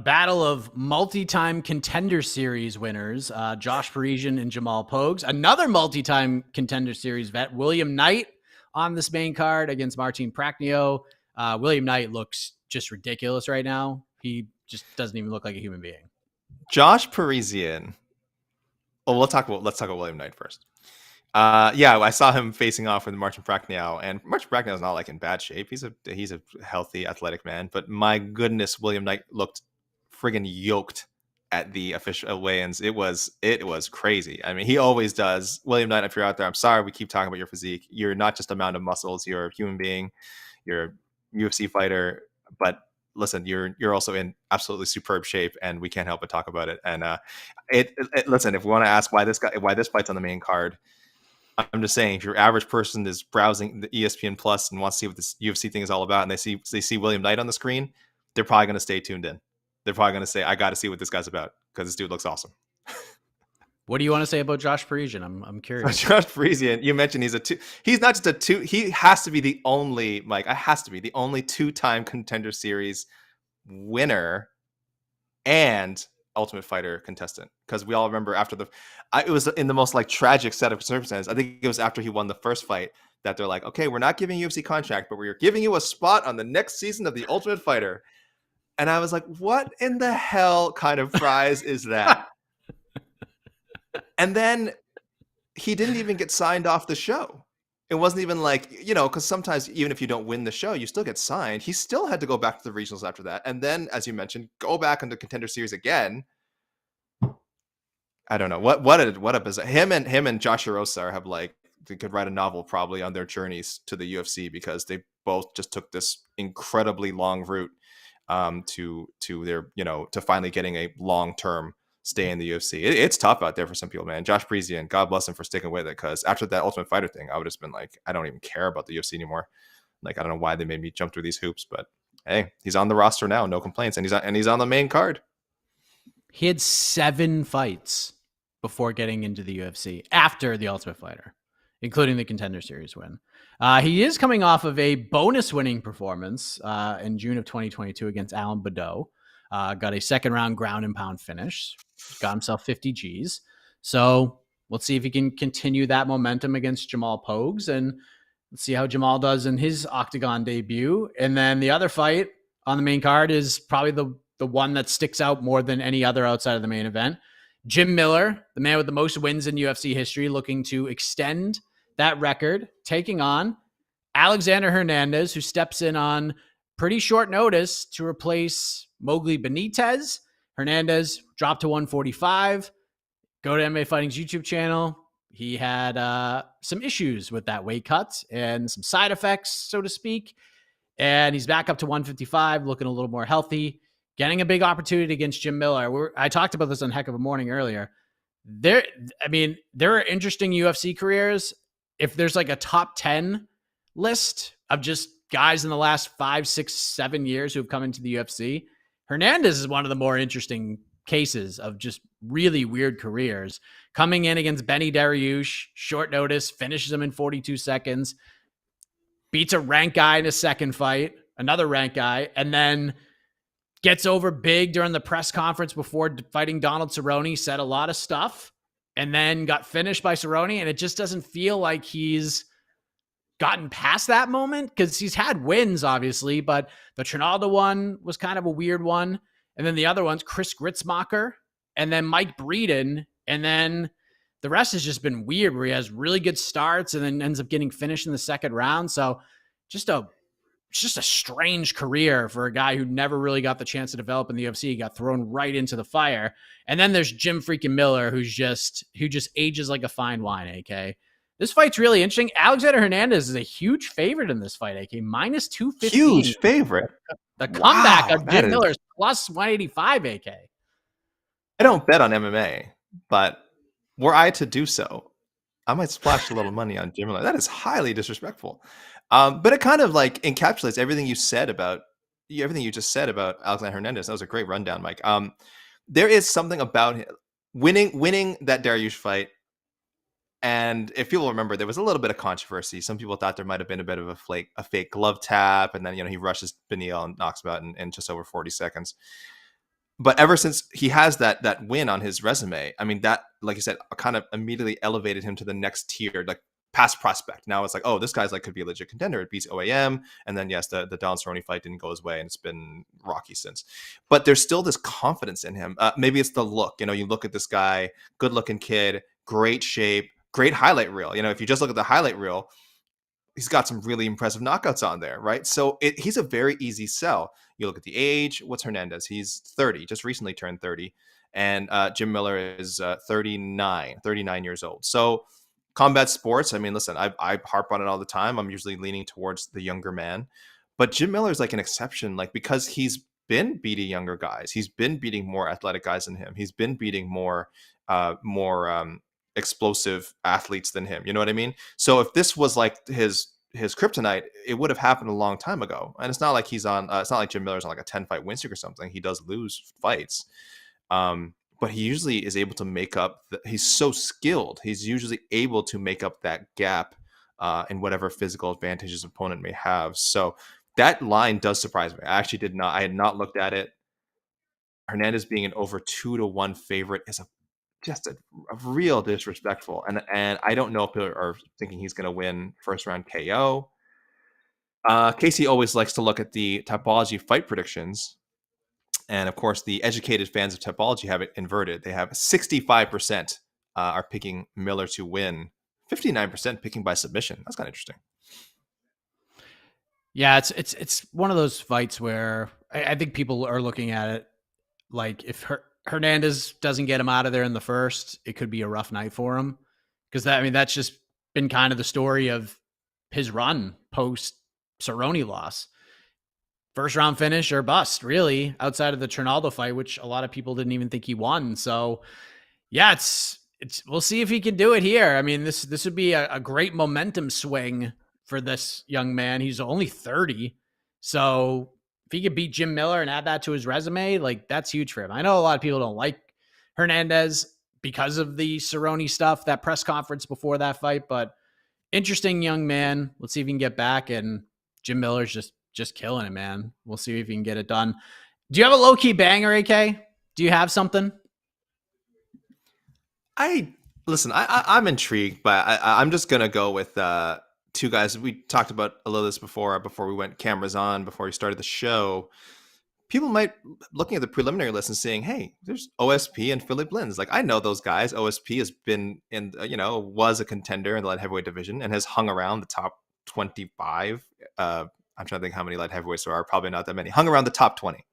battle of multi-time contender series winners, Josh Parisian and Jamal Pogues. Another multi-time contender series vet, William Knight, on this main card against Martin Prachnio. William Knight looks just ridiculous right now. He just doesn't even look like a human being. Josh Parisian. Oh, let's talk about William Knight first. Yeah, I saw him facing off with Martin Prachnio, and Martin Prachnio is not like in bad shape. He's a healthy, athletic man, but my goodness, William Knight looked friggin' yoked at the official weigh-ins. It was crazy. I mean, he always does. William Knight, if you're out there, I'm sorry we keep talking about your physique. You're not just a mound of muscles. You're a human being. You're a UFC fighter. But listen, you're also in absolutely superb shape, and we can't help but talk about it. And listen, if we want to ask why this fight's on the main card, I'm just saying, if your average person is browsing the ESPN Plus and wants to see what this UFC thing is all about, and they see William Knight on the screen, they're probably going to stay tuned in. They're probably going to say, I got to see what this guy's about because this dude looks awesome. What do you want to say about Josh Parisian? I'm curious. Josh Parisian, you mentioned he's not just a two. He has to be the only, Mike, has to be the only 2-time Contender Series winner and Ultimate Fighter contestant, because we all remember after it was in the most like tragic set of circumstances. I think it was after he won the first fight that they're like, okay, we're not giving you UFC contract, but we're giving you a spot on the next season of The Ultimate Fighter. And I was like, what in the hell kind of prize is that? And then he didn't even get signed off the show. It wasn't even like, because sometimes even if you don't win the show, you still get signed. He still had to go back to the regionals after that. And then, as you mentioned, go back into Contender Series again. I don't know. What a bizarre. Him and Josh Rosa have they could write a novel probably on their journeys to the UFC, because they both just took this incredibly long route to their, to finally getting a long-term stay in the UFC. It's tough out there for some people, man. Josh Parisian, God bless him for sticking with it, because after that Ultimate Fighter thing, I would have just been like, I don't even care about the UFC anymore. Like, I don't know why they made me jump through these hoops, but hey, he's on the roster now, no complaints, and he's on the main card. He had 7 fights before getting into the UFC after the Ultimate Fighter, including the Contender Series win. He is coming off of a bonus winning performance in June of 2022 against Alan Badeau. Got a second round ground and pound finish, got himself 50 Gs. So let's see if he can continue that momentum against Jamal Pogues, and let's see how Jamal does in his octagon debut. And then the other fight on the main card is probably the one that sticks out more than any other outside of the main event. Jim Miller, the man with the most wins in UFC history, looking to extend that record, taking on Alexander Hernandez, who steps in on pretty short notice to replace Mowgli Benitez. Hernandez dropped to 145. Go to MMA Fighting's YouTube channel. He had some issues with that weight cut and some side effects, so to speak. And he's back up to 155, looking a little more healthy, getting a big opportunity against Jim Miller. I talked about this on Heck of a Morning earlier. There are interesting UFC careers. If there's like a top 10 list of just guys in the last 5, 6, 7 years who have come into the UFC, Hernandez is one of the more interesting cases of just really weird careers. Coming in against Benny Dariush, short notice, finishes him in 42 seconds, beats a ranked guy in a second fight, another ranked guy, and then gets over big during the press conference before fighting Donald Cerrone, said a lot of stuff, and then got finished by Cerrone. And it just doesn't feel like he's gotten past that moment, because he's had wins, obviously, but the Trinaldo one was kind of a weird one. And then the other ones, Chris Gritzmacher, and then Mike Breeden. And then the rest has just been weird, where he has really good starts and then ends up getting finished in the second round. So just a strange career for a guy who never really got the chance to develop in the UFC. He got thrown right into the fire. And then there's Jim freaking Miller, who just ages like a fine wine, AK. This fight's really interesting. Alexander Hernandez is a huge favorite in this fight, AK. Minus 215. Huge favorite. The comeback of Jim Miller is plus 185, AK. I don't bet on MMA, but were I to do so, I might splash a little money on Jim Miller. That is highly disrespectful. But it kind of like encapsulates everything you just said about Alexander Hernandez. That was a great rundown, Mike. There is something about him winning that Dariush fight. And if people remember, there was a little bit of controversy. Some people thought there might have been a bit of a fake glove tap, and then he rushes Beneil and knocks him out in just over 40 seconds. But ever since he has that win on his resume, I mean, that, like you said, kind of immediately elevated him to the next tier, like past prospect. Now it's like, oh, this guy's could be a legit contender. It beats OAM, and then yes, the Donald Cerrone fight didn't go his way, and it's been rocky since. But there's still this confidence in him. Maybe it's the look. You look at this guy, good looking kid, great shape, great highlight reel. If you just look at the highlight reel, he's got some really impressive knockouts on there, right? So he's a very easy sell. You look at the age. What's Hernandez? He's 30, just recently turned 30. And Jim Miller is 39 years old. So combat sports, I mean, listen, I harp on it all the time. I'm usually leaning towards the younger man. But Jim Miller is like an exception, like because he's been beating younger guys. He's been beating more athletic guys than him. He's been beating more explosive athletes than him. You know what I mean? So if this was like his kryptonite, it would have happened a long time ago. And it's not like he's on. It's not like Jim Miller's on like a 10-fight win streak or something. He does lose fights, but he usually is able to make up. He's so skilled. He's usually able to make up that gap in whatever physical advantage his opponent may have. So that line does surprise me. I actually did not. I had not looked at it. Hernandez being an over 2-1 favorite is just a real disrespectful. And I don't know if people are thinking he's going to win first round KO. Casey always likes to look at the Typology fight predictions. And of course, the educated fans of Typology have it inverted. They have 65% are picking Miller to win, 59% picking by submission. That's kind of interesting. Yeah, it's one of those fights where I think people are looking at it like if Hernandez doesn't get him out of there in the first, it could be a rough night for him. Because that's just been kind of the story of his run post Cerrone loss. First round finish or bust, really, outside of the Trinaldo fight, which a lot of people didn't even think he won. So yeah, it's we'll see if he can do it here. I mean, this would be a great momentum swing for this young man. He's only 30. So if he could beat Jim Miller and add that to his resume, like that's huge for him. I know a lot of people don't like Hernandez because of the Cerrone stuff, that press conference before that fight, but interesting young man. Let's see if he can get back. And Jim Miller's just killing it, man. We'll see if he can get it done. Do you have a low-key banger, AK? Do you have something? I'm intrigued, but I'm just gonna go with two guys. We talked about a little of this before we went cameras on, before we started the show. People might looking at the preliminary list and saying, "Hey, there's OSP and Philip Lins." Like I know those guys. OSP has been in, was a contender in the light heavyweight division and has hung around the top 25. I'm trying to think how many light heavyweights there are. Probably not that many. Hung around the top 20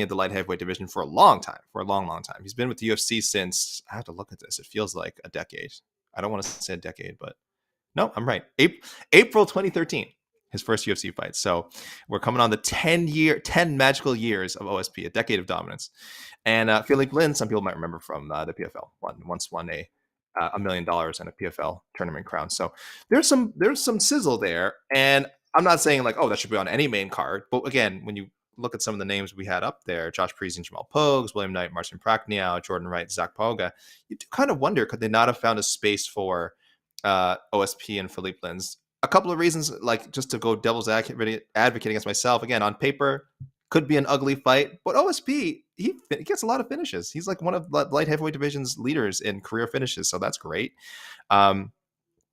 of the light heavyweight division for a long time, for a long, long time. He's been with the UFC since, I have to look at this. It feels like a decade. I don't want to say a decade, but no, I'm right. April 2013, his first UFC fight. So we're coming on the 10 magical years of OSP, a decade of dominance. And Philippe Lin, some people might remember from the PFL, once won $1 million and a PFL tournament crown. So there's some sizzle there. And I'm not saying like, oh, that should be on any main card. But again, when you look at some of the names we had up there, Josh Parisi and Jamal Pogues, William Knight, Marcin Prachniau, Jordan Wright, Zach Pauga, you do kind of wonder, could they not have found a space for OSP and Philippe Lins? A couple of reasons, like just to go devil's advocate against myself, again, on paper, could be an ugly fight, but OSP, he gets a lot of finishes. He's like one of the light heavyweight division's leaders in career finishes, so that's great.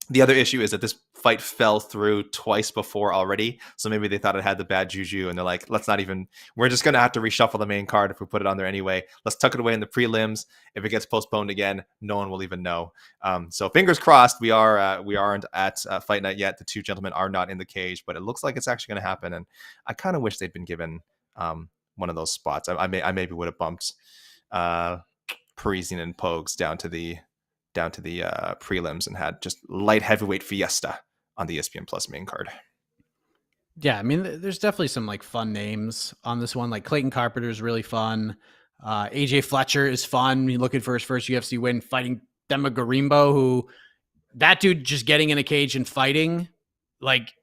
The other issue is that this fight fell through twice before already. So maybe they thought it had the bad juju and they're like, we're just going to have to reshuffle the main card if we put it on there anyway. Let's tuck it away in the prelims. If it gets postponed again, no one will even know. So fingers crossed, we aren't at fight night yet. The two gentlemen are not in the cage, but it looks like it's actually going to happen. And I kind of wish they'd been given one of those spots. I maybe would have bumped Parisian and Pogues down to the prelims and had just light heavyweight fiesta on the ESPN Plus main card. Yeah, I mean, there's definitely some like fun names on this one. Like Clayton Carpenter is really fun. AJ Fletcher is fun. You're looking for his first UFC win, fighting Dema Garimbo, who that dude just getting in a cage and fighting, like,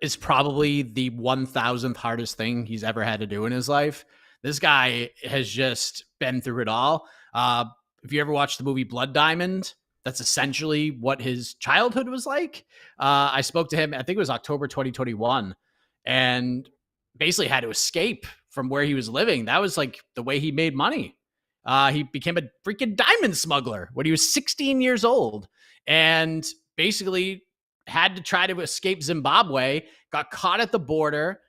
is probably the 1,000th hardest thing he's ever had to do in his life. This guy has just been through it all. If you ever watched the movie Blood Diamond, that's essentially what his childhood was like. I spoke to him, I think it was October 2021, and basically had to escape from where he was living. That was like the way he made money. He became a freaking diamond smuggler when he was 16 years old and basically had to try to escape Zimbabwe, got caught at the border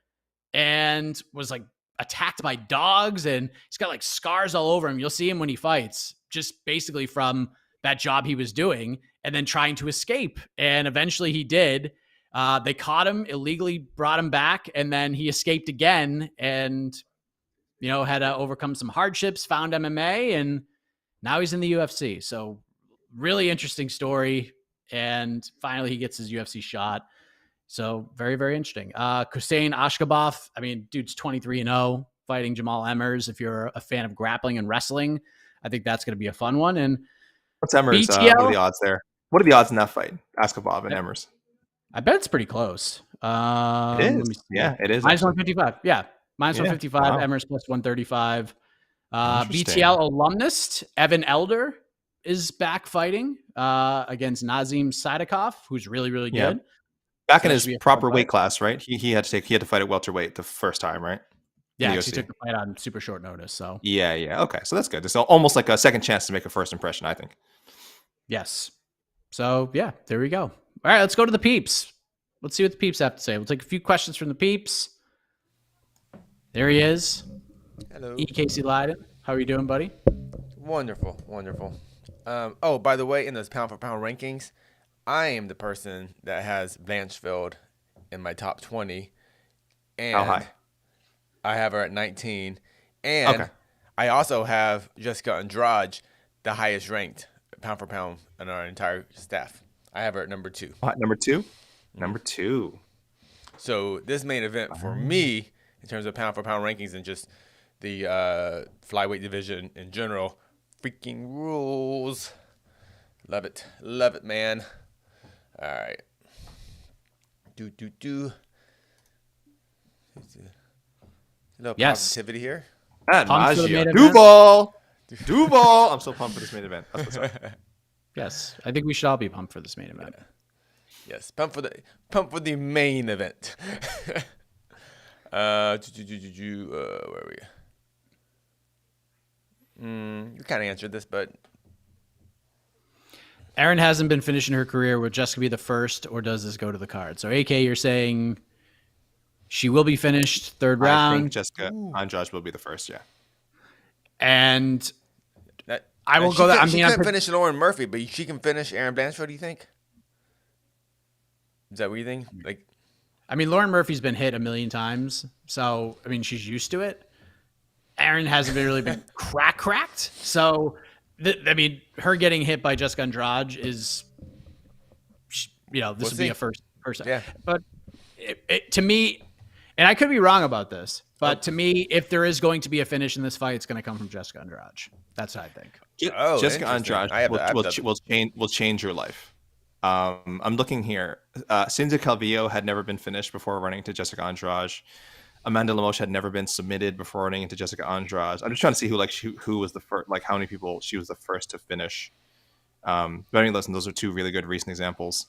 and was like attacked by dogs. And he's got like scars all over him. You'll see him when he fights, just basically from that job he was doing. and then trying to escape. And eventually he did. They caught him, illegally brought him back, and then he escaped again and, had to overcome some hardships, found MMA, and now he's in the UFC. So really interesting story. And finally he gets his UFC shot. So very, very interesting. Hussein Ashkabov, dude's 23-0, fighting Jamal Emmers. If you're a fan of grappling and wrestling, I think that's going to be a fun one. And what's Emmers? BTL, what are the odds there? What are the odds in that fight? Ashkabov and Emmers. I bet it's pretty close. It is. Let me see. Yeah, it is. Minus 155. Yeah. Minus 155. Wow. Emmers plus 135. BTL alumnus Evan Elder is back fighting against Nazim Sadikov, who's really, really good. Back in his proper weight class, right? He had to fight at welterweight the first time, right? Yeah, he took the fight on super short notice. So yeah. Okay, so that's good. It's almost like a second chance to make a first impression, I think. Yes. So yeah, there we go. All right, let's go to the peeps. Let's see what the peeps have to say. We'll take a few questions from the peeps. There he is. Hello. E. Casey Leydon. How are you doing, buddy? Wonderful. Oh, by the way, in those pound for pound rankings, I am the person that has Blanchfield in my top 20. And how high? I have her at 19. And I also have Jessica Andrade, the highest ranked pound for pound in our entire staff. I have her at number 2. Number 2? Number 2. So this main event for me, in terms of pound for pound rankings and just the flyweight division in general, freaking rules. Love it, man. All right. A little positivity here. Duval. I'm so pumped for this main event. That's what's up. Yes, I think we should all be pumped for this main event. Yes, pumped for the main event. Where are we? You kind of answered this, but Erin hasn't been finishing her career. Would Jessica be the first, or does this go to the card? So, AK, you're saying she will be finished third round. I think Jessica Andrade will be the first, yeah. And I will go that. She couldn't finish Lauren Murphy, but she can finish Erin Blanchfield, do you think? Is that what you think? Lauren Murphy's been hit a million times, so she's used to it. Erin hasn't really been cracked. So, her getting hit by Jessica Andrade is, this would be a first. Yeah. But to me, and I could be wrong about this, but to me, if there is going to be a finish in this fight, it's going to come from Jessica Andrade. That's what I think. Jessica Andrade will change your life. I'm looking here. Cindy Calvillo had never been finished before running into Jessica Andrade. Amanda Lemos had never been submitted before running into Jessica Andrade. I'm just trying to see who was the first, how many people she was the first to finish. But listen, those are two really good recent examples.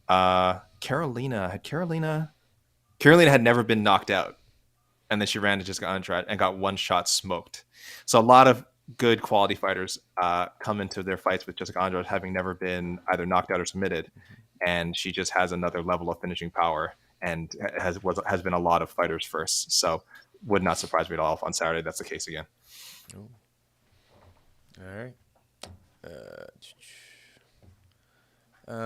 Carolina had never been knocked out, and then she ran to Jessica Andrade and got one shot smoked. So a lot of good quality fighters come into their fights with Jessica Andrade having never been either knocked out or submitted, and she just has another level of finishing power and has been a lot of fighters first. So would not surprise me at all if on Saturday that's the case again. Ooh. All right.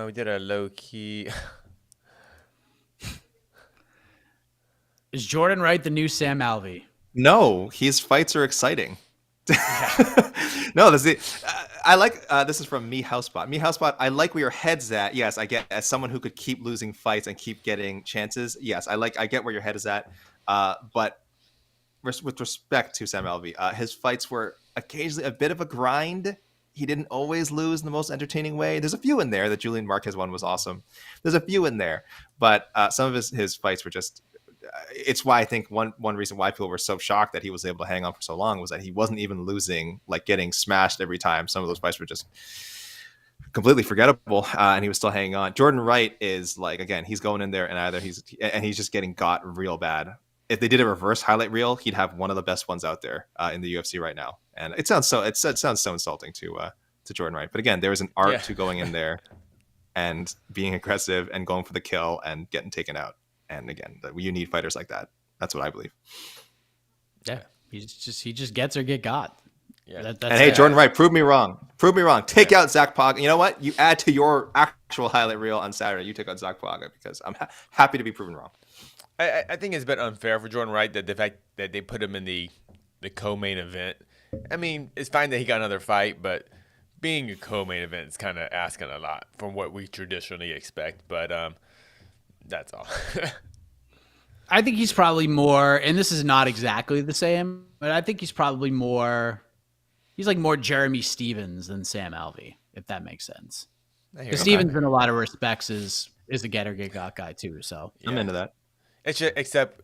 We did a low key. Is Jordan Wright the new Sam Alvey? No, his fights are exciting. No, I like this is from Me Housebot. Me Housebot, I like where your head's at. Yes, I get as someone who could keep losing fights and keep getting chances. Yes, I get where your head is at. But with respect to Sam Alvey, his fights were occasionally a bit of a grind. He didn't always lose in the most entertaining way. There's a few in there. The Julian Marquez one was awesome. There's a few in there, but some of his fights were just. It's why I think one reason why people were so shocked that he was able to hang on for so long was that he wasn't even losing, getting smashed every time. Some of those fights were just completely forgettable, and he was still hanging on. Jordan Wright is again, he's going in there and he's just getting got real bad. If they did a reverse highlight reel, he'd have one of the best ones out there in the UFC right now. And it sounds so insulting to Jordan Wright. But again, there is an art to going in there and being aggressive and going for the kill and getting taken out. And again, you need fighters like that. That's what I believe. Yeah, he just gets or get got. Yeah. That's And hey, it. Jordan Wright, prove me wrong. Prove me wrong. Take out Zach Poga. You know what? You add to your actual highlight reel on Saturday. You take out Zach Poga because I'm happy to be proven wrong. I think it's a bit unfair for Jordan Wright that the fact that they put him in the co-main event. I mean, it's fine that he got another fight, but being a co-main event is kind of asking a lot from what we traditionally expect. But that's all. I think he's probably more, and this is not exactly the same, but I think he's probably more. He's like more Jeremy Stevens than Sam Alvey, if that makes sense. Because Stevens, in a lot of respects, is a get-got guy too. So I'm into that. It's just, except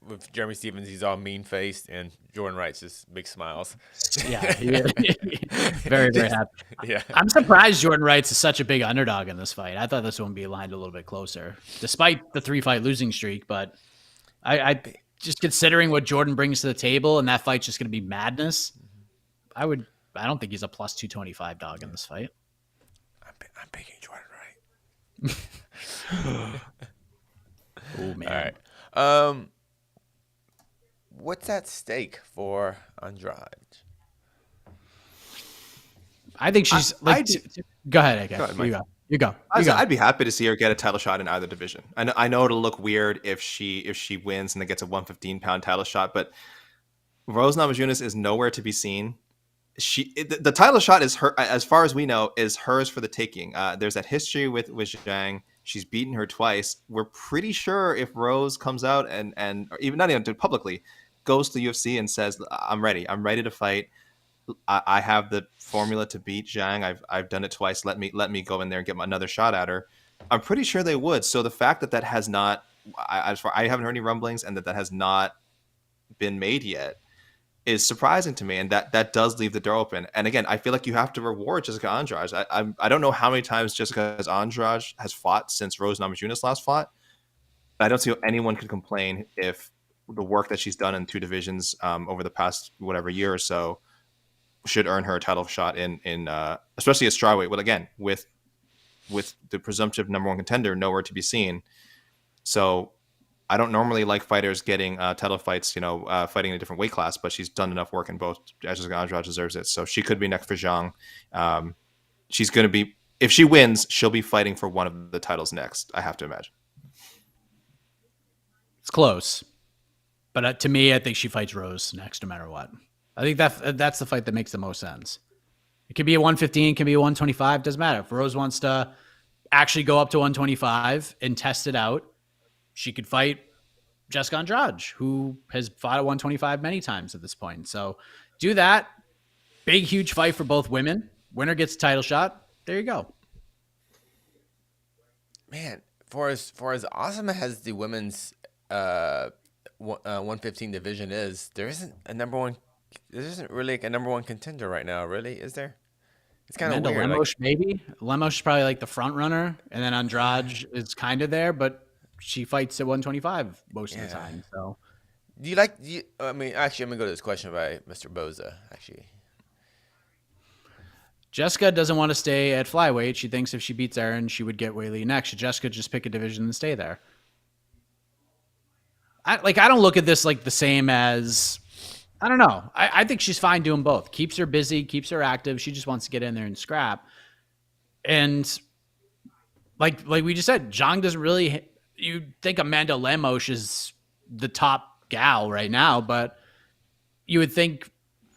with Jeremy Stevens, he's all mean-faced, and Jordan Wright's just big smiles. Yeah, very, very happy. Yeah, I'm surprised Jordan Wright's is such a big underdog in this fight. I thought this one would be aligned a little bit closer, despite the 3-fight losing streak. But I just considering what Jordan brings to the table, and that fight's just going to be madness. I don't think he's a plus 225 dog in this fight. I'm picking Jordan Wright. Oh man! All right. What's at stake for Andrade? I think she's go ahead, Go ahead, Mike. Mike. You go. I'd be happy to see her get a title shot in either division. I know it'll look weird if she wins and then gets a 115-pound title shot, but Rose Namajunas is nowhere to be seen. The title shot is her, as far as we know, is hers for the taking. There's that history with Zhang. She's beaten her twice. We're pretty sure if Rose comes out and or even not even publicly goes to the UFC and says, "I'm ready. I'm ready to fight. I have the formula to beat Zhang. I've done it twice. Let me go in there and get another shot at her." I'm pretty sure they would. So the fact that has not, as far I haven't heard any rumblings, and that has not been made yet, is surprising to me, and that does leave the door open. And again, I feel like you have to reward Jessica Andrade. I don't know how many times Jessica Andrade has fought since Rose Namajunas last fought. I don't see how anyone could complain if the work that she's done in 2 divisions over the past whatever year or so should earn her a title shot in especially a strawweight. Well, again, with the presumptive number 1 contender nowhere to be seen. So I don't normally like fighters getting title fights, fighting in a different weight class, but she's done enough work in both. Jessica Andrade deserves it. So she could be next for Zhang. She's going to be, if she wins, she'll be fighting for one of the titles next, I have to imagine. It's close. But to me, I think she fights Rose next, no matter what. I think that's the fight that makes the most sense. It could be a 115, it can be a 125, doesn't matter. If Rose wants to actually go up to 125 and test it out, she could fight Jessica Andrade, who has fought at 125 many times at this point. So do that. Big, huge fight for both women. Winner gets a title shot. There you go. Man, for as awesome as the women's 115 division is, there isn't really like a number 1 contender right now, really, is there? It's kind of weird. Lemos, maybe. Lemos is probably like the front runner, and then Andrade is kind of there, but she fights at 125 most of the time. So, I mean, actually, I'm gonna go to this question by Mr. Boza. Actually, Jessica doesn't want to stay at flyweight. She thinks if she beats Erin, she would get Weili next. Should Jessica just pick a division and stay there? I don't look at this like the same as, I don't know. I think she's fine doing both. Keeps her busy, keeps her active. She just wants to get in there and scrap. And like we just said, Zhang doesn't really. You think Amanda Lemos is the top gal right now, but you would think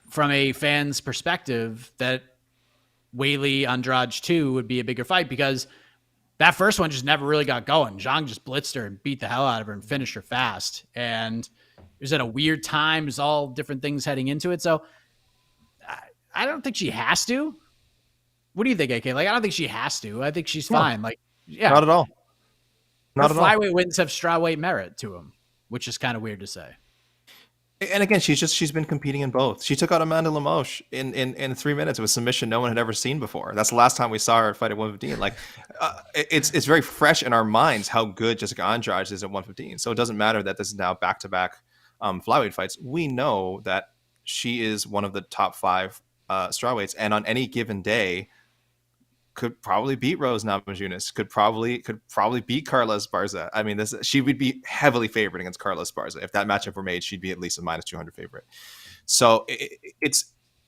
from a fan's perspective that Weili Andrade 2 would be a bigger fight, because that first one just never really got going. Zhang just blitzed her and beat the hell out of her and finished her fast. And it was at a weird time. There's all different things heading into it. So I don't think she has to. What do you think, AK? I don't think she has to. I think she's fine. Not at all. Not at all. Flyweight wins have strawweight merit to him, which is kind of weird to say. And again, she's been competing in both. She took out Amanda Lemos in 3 minutes with submission no one had ever seen before. That's the last time we saw her fight at 115. It's very fresh in our minds how good Jessica Andrade is at 115. So it doesn't matter that this is now back-to-back flyweight fights. We know that she is one of the top 5 strawweights, and on any given day could probably beat Rose Namajunas, could probably beat Carla Esparza. I mean, she would be heavily favored against Carla Esparza. If that matchup were made, she'd be at least a -200 favorite. So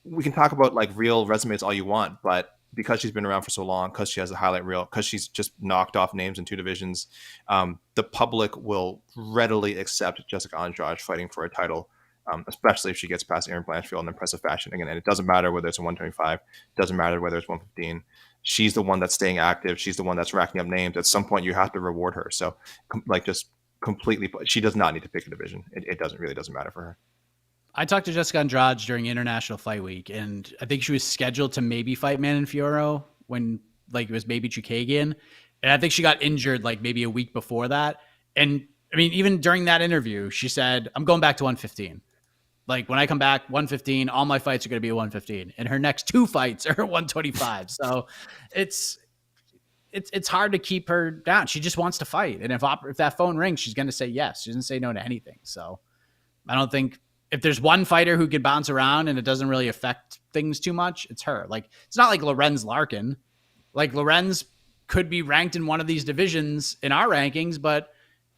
we can talk about like real resumes all you want, but because she's been around for so long, because she has a highlight reel, because she's just knocked off names in 2 divisions, the public will readily accept Jessica Andrade fighting for a title, especially if she gets past Erin Blanchfield in impressive fashion. Again, and it doesn't matter whether it's a 125, doesn't matter whether it's 115. She's the one that's staying active. She's the one that's racking up names. At some point, you have to reward her. So, like, just completely, she does not need to pick a division. It doesn't matter for her. I talked to Jessica Andrade during International Fight Week, and I think she was scheduled to maybe fight Manon Fiorot when like it was maybe Chukagian. And I think she got injured like maybe a week before that. And I mean, even during that interview, she said, I'm going back to 115. Like when I come back, 115, all my fights are going to be 115. And her next 2 fights are 125. So it's hard to keep her down. She just wants to fight. And if that phone rings, she's going to say yes. She doesn't say no to anything. So I don't think, if there's one fighter who could bounce around and it doesn't really affect things too much, it's her. Like, it's not like Lorenz Larkin. Like, Lorenz could be ranked in one of these divisions in our rankings, but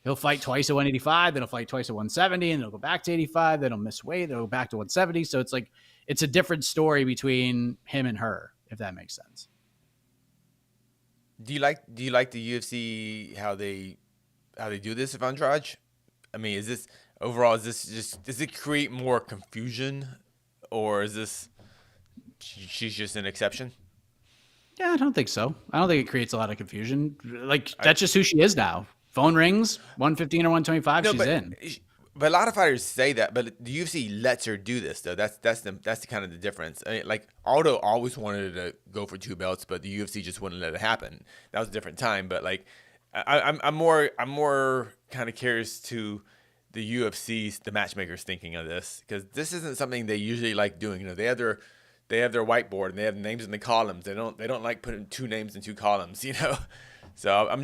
he'll fight twice at 185, then he'll fight twice at 170, and then he'll go back to 85, then he'll miss weight, then he'll go back to 170. So it's like, it's a different story between him and her, if that makes sense. Do you like the UFC how they do this with Andrade? I mean, is this overall, does it create more confusion, or is this she's just an exception? Yeah, I don't think so. I don't think it creates a lot of confusion. Like, that's just who she is now. Phone rings, 115 or 125, she's in. But a lot of fighters say that, but the UFC lets her do this, though. That's the kind of the difference. I mean, like, Aldo always wanted to go for 2 belts, but the UFC just wouldn't let it happen. That was a different time. But like, I'm more kind of curious to the UFC's, the matchmakers, thinking of this, because this isn't something they usually like doing. You know, they have their whiteboard and they have names in the columns. They don't like putting 2 names in 2 columns. You know, so I'm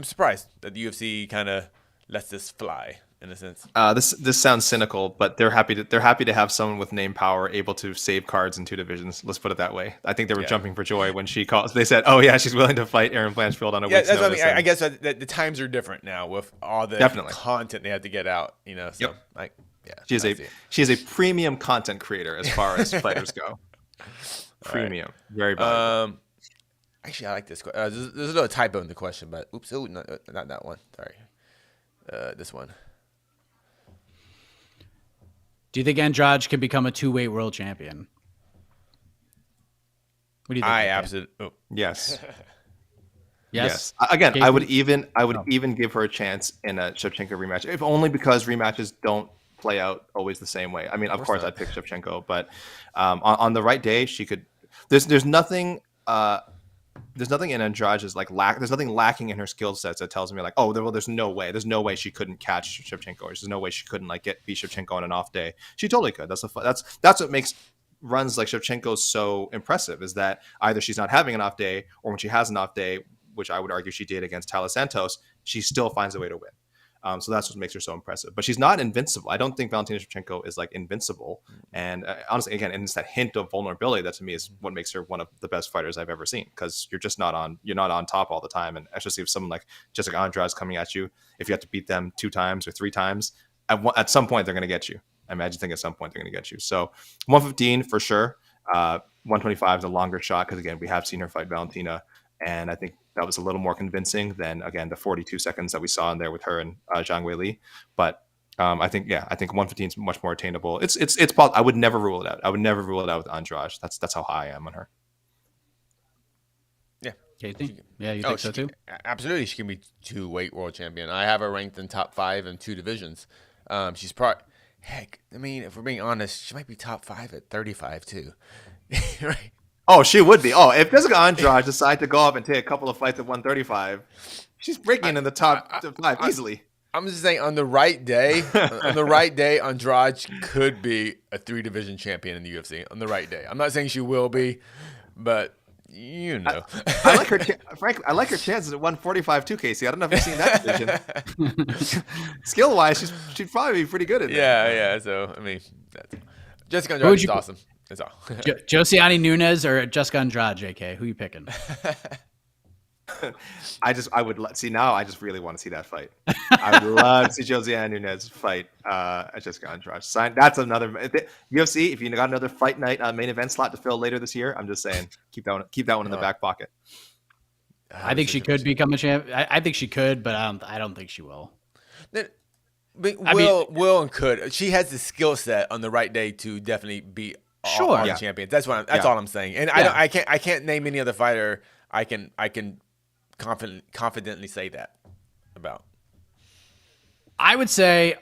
surprised that the UFC kind of lets this fly in a sense. This sounds cynical, but they're happy to have someone with name power able to save cards in 2 divisions. Let's put it that way. I think they were jumping for joy when she called. They said, "Oh yeah, she's willing to fight Erin Blanchfield on a week's notice." What I mean. I guess that the times are different now with all the content they have to get out. You know, so she is a premium content creator as far as fighters go. Premium, very valuable. Actually, I like this. There's a little typo in the question, but oops, not that one. Sorry, this one. Do you think Andrade can become a 2-weight world champion? What do you think? I absolutely. Oh. Yes. Yes. Again, I would even give her a chance in a Shevchenko rematch, if only because rematches don't play out always the same way. I mean, of course I'd pick Shevchenko, but on the right day, she could. There's nothing. There's nothing in Andrade's there's nothing lacking in her skill sets that tells me like, oh, there's no way she couldn't catch Shevchenko, or there's no way she couldn't beat Shevchenko on an off day. She totally could. That's what makes runs like Shevchenko's so impressive, is that either she's not having an off day, or when she has an off day, which I would argue she did against Taila Santos, she still finds a way to win. So that's what makes her so impressive. But she's not invincible. I don't think Valentina Shevchenko is invincible. And honestly, again, and it's that hint of vulnerability that to me is what makes her one of the best fighters I've ever seen. Because you're not on top all the time. And especially if someone like Jessica Andrade is coming at you, if you have to beat them 2 times or 3 times, at some point they're going to get you. I imagine at some point they're going to get you. So 115 for sure. 125 is a longer shot because again, we have seen her fight Valentina, and I think that was a little more convincing than, again, the 42 seconds that we saw in there with her and Zhang Weili. But I think 115 is much more attainable. It's possible. I would never rule it out. I would never rule it out with Andrade. That's how high I am on her. Yeah. Katie? Yeah, you think so too? Absolutely. She can be 2-weight world champion. I have her ranked in top 5 in 2 divisions. She's heck, I mean, if we're being honest, she might be top 5 at 35 too. Right? Oh, she would be. Oh, if Jessica Andrade decided to go up and take a couple of fights at 135, she's breaking in the top 5 easily. I'm just saying, on the right day, Andrade could be a 3-division champion in the UFC. On the right day, I'm not saying she will be, but you know, I like her. Frankly, I like her chances at 145 too, Casey. I don't know if you've seen that division. Skill wise, she'd probably be pretty good at that. Yeah. So I mean, Jessica Andrade is awesome. That's all. Josiane Nunes or Jessica Andrade, JK? Who you picking? I would see now. I just really want to see that fight. I would love to see Josiane Nunez fight Jessica Andrade. That's another UFC. If you got another fight night main event slot to fill later this year, I'm just saying keep that one in the back pocket. I think she could become a champ. I think she could, but I don't think she will. Will and could. She has the skill set on the right day to definitely beat all the champions. That's all I'm saying. And I can't name any other fighter I can confidently say that about. I would say,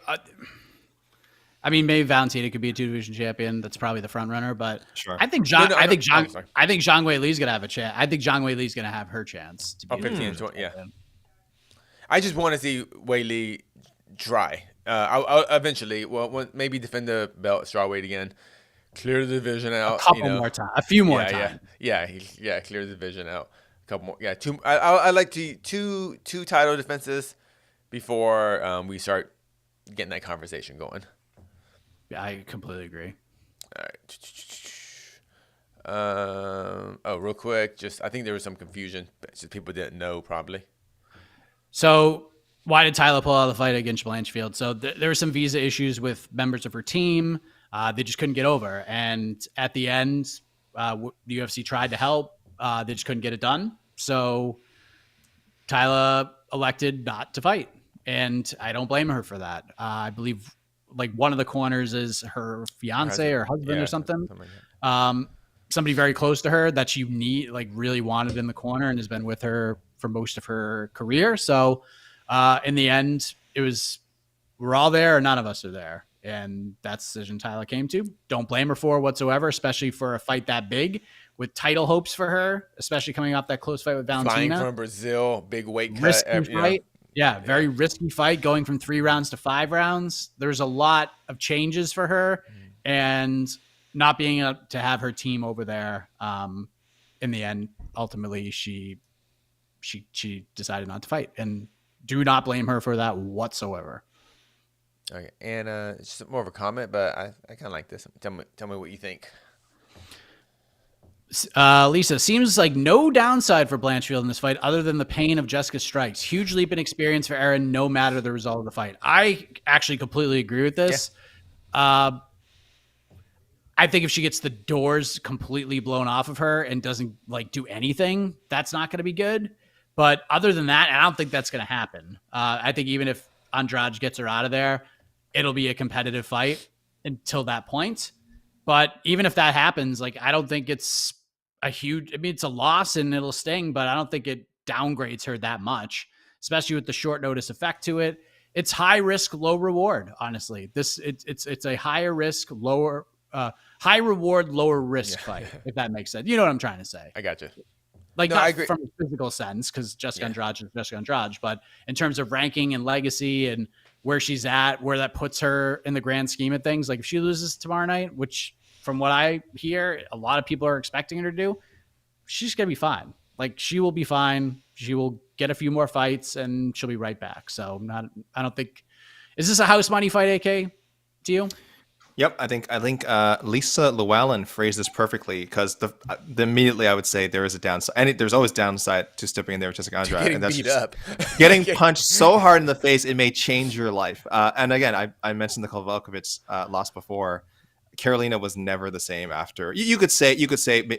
maybe Valentina could be a 2-division champion. That's probably the front runner, but sure. I think Zhang Wei Li's gonna have a chance. I think Zhang Wei Li's gonna have her chance to be 15 and 20. Yeah. I just want to see Wei Li try. I'll eventually, maybe defend the belt strawweight again, clear the division out. A few more times. Yeah. Clear the division out. A couple more. Yeah, two. I like two title defenses before we start getting that conversation going. Yeah, I completely agree. All right. Real quick, I think there was some confusion. Just people didn't know probably. So why did Taila pull out of the fight against Blanchfield? So there were some visa issues with members of her team. They just couldn't get over. And at the end, the UFC tried to help. They just couldn't get it done. So Taila elected not to fight. And I don't blame her for that. I believe one of the corners is her fiance or husband or something. Somebody very close to her that she really wanted in the corner and has been with her for most of her career. So in the end, it was, we're all there or none of us are there. And that's the decision Taila came to. Don't blame her for whatsoever, especially for a fight that big with title hopes for her, especially coming off that close fight with Valentina. Flying from Brazil, big weight cut. Risky fight. Yeah, very risky fight going from 3 rounds to 5 rounds. There's a lot of changes for her and not being able to have her team over there. In the end, ultimately, she decided not to fight, and do not blame her for that whatsoever. Okay, and it's just more of a comment, but I kind of like this. Tell me what you think. Lisa, seems like no downside for Blanchfield in this fight other than the pain of Jessica's strikes. Huge leap in experience for Erin, no matter the result of the fight. I actually completely agree with this. Yeah. I think if she gets the doors completely blown off of her and doesn't do anything, that's not going to be good. But other than that, I don't think that's going to happen. I think even if Andrade gets her out of there, it'll be a competitive fight until that point. But even if that happens, I don't think it's it's a loss and it'll sting, but I don't think it downgrades her that much, especially with the short notice effect to it. It's high risk, low reward. Honestly, it's a higher risk, high reward, lower risk fight. If that makes sense, you know what I'm trying to say. I got you. Not from a physical sense, because Jessica Andrade is Jessica Andrade, but in terms of ranking and legacy and where she's at, where that puts her in the grand scheme of things. If she loses tomorrow night, which from what I hear, a lot of people are expecting her to do, she's going to be fine. She will be fine. She will get a few more fights and she'll be right back. So I don't think, is this a house money fight, AK, to you? Yep, I think Lisa Llewellyn phrased this perfectly, because the immediately I would say there is a downside, and there's always downside to stepping in there with Jessica Andrade, and that's beat up, getting punched so hard in the face it may change your life. And again, I mentioned the Kovalkovich loss before. Carolina was never the same after. You could say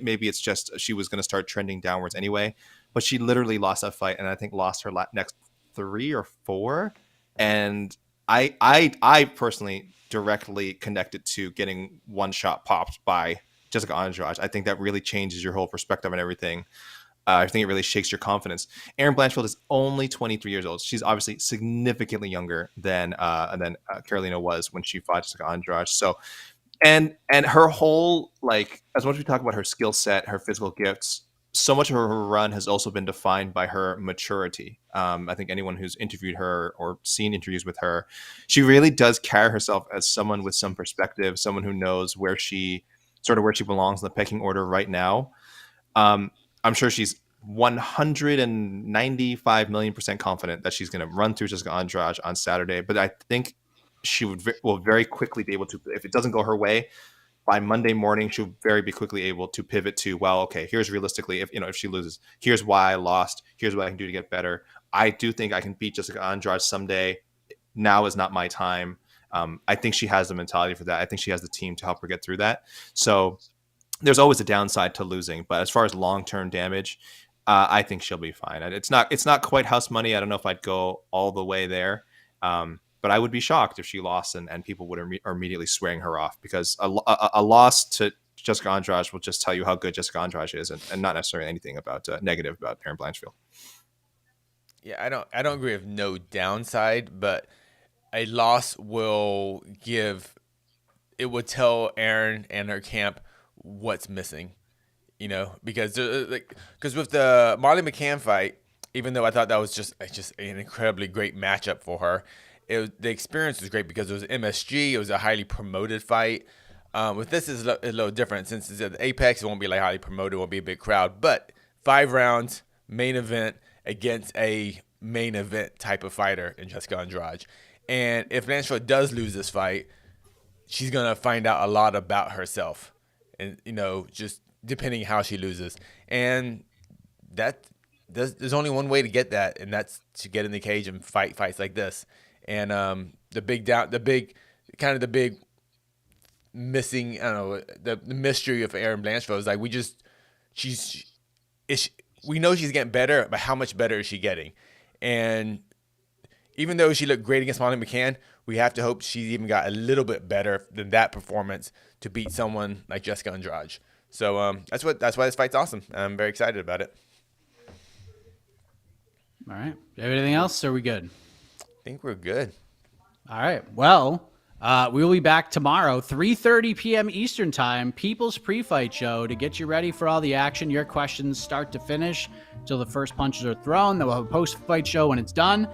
maybe it's just she was going to start trending downwards anyway, but she literally lost that fight, and I think lost her next 3 or 4. And I personally directly connected to getting one shot popped by Jessica Andrade. I think that really changes your whole perspective and everything. I think it really shakes your confidence. Erin Blanchfield is only 23 years old. She's obviously significantly younger than Carolina was when she fought Jessica Andrade. So, and her whole, as much as we talk about her skill set, her physical gifts, so much of her run has also been defined by her maturity. I think anyone who's interviewed her or seen interviews with her, she really does carry herself as someone with some perspective, someone who knows where she belongs in the pecking order right now. I'm sure she's 195 million% confident that she's going to run through Jessica Andrade on Saturday. But I think she will very quickly be able to, if it doesn't go her way, by Monday morning, she'll very be quickly able to pivot to, well, okay, here's realistically, if she loses, here's why I lost. Here's what I can do to get better. I do think I can beat Jessica Andrade someday. Now is not my time. I think she has the mentality for that. I think she has the team to help her get through that. So there's always a downside to losing, but as far as long-term damage, I think she'll be fine. It's not quite house money. I don't know if I'd go all the way there. But I would be shocked if she lost and people would are immediately swearing her off, because a loss to Jessica Andrade will just tell you how good Jessica Andrade is, and not necessarily anything about negative about Erin Blanchfield. Yeah, I don't agree with no downside, but a loss will tell Erin and her camp what's missing, because with the Marley McCann fight, even though I thought that was just an incredibly great matchup for her, the experience was great because it was MSG. It was a highly promoted fight. With this, is a little different. Since it's at the Apex, it won't be like highly promoted. It won't be a big crowd. But 5 rounds, main event against a main event type of fighter in Jessica Andrade. And if Blanchfield does lose this fight, she's going to find out a lot about herself. And, just depending how she loses. And there's only one way to get that, and that's to get in the cage and fight fights like this. And the big missing, I don't know, the mystery of Erin Blanchfield is like we know she's getting better, but how much better is she getting? And even though she looked great against Molly McCann, we have to hope she's even got a little bit better than that performance to beat someone like Jessica Andrade. So that's why this fight's awesome. I'm very excited about it. All right. Do you have anything else, or are we good? I think we're good. All right. Well, we will be back tomorrow, 3:30 p.m. Eastern Time, People's Pre-Fight Show, to get you ready for all the action. Your questions start to finish until the first punches are thrown. Then we'll have a post-fight show when it's done.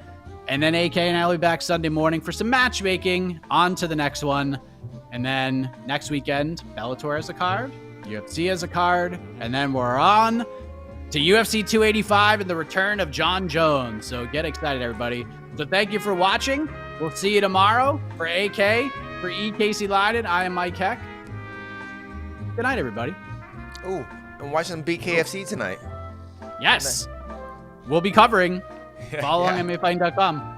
And then AK and I will be back Sunday morning for some matchmaking. On to the next one. And then next weekend, Bellator has a card, UFC has a card, and then we're on to UFC 285 and the return of John Jones. So get excited, everybody. So thank you for watching. We'll see you tomorrow. For AK, for E. Casey Leydon, I am Mike Heck. Good night, everybody. Oh, and watch some BKFC tonight. Yes. We'll be covering. Follow on MMAfighting.com.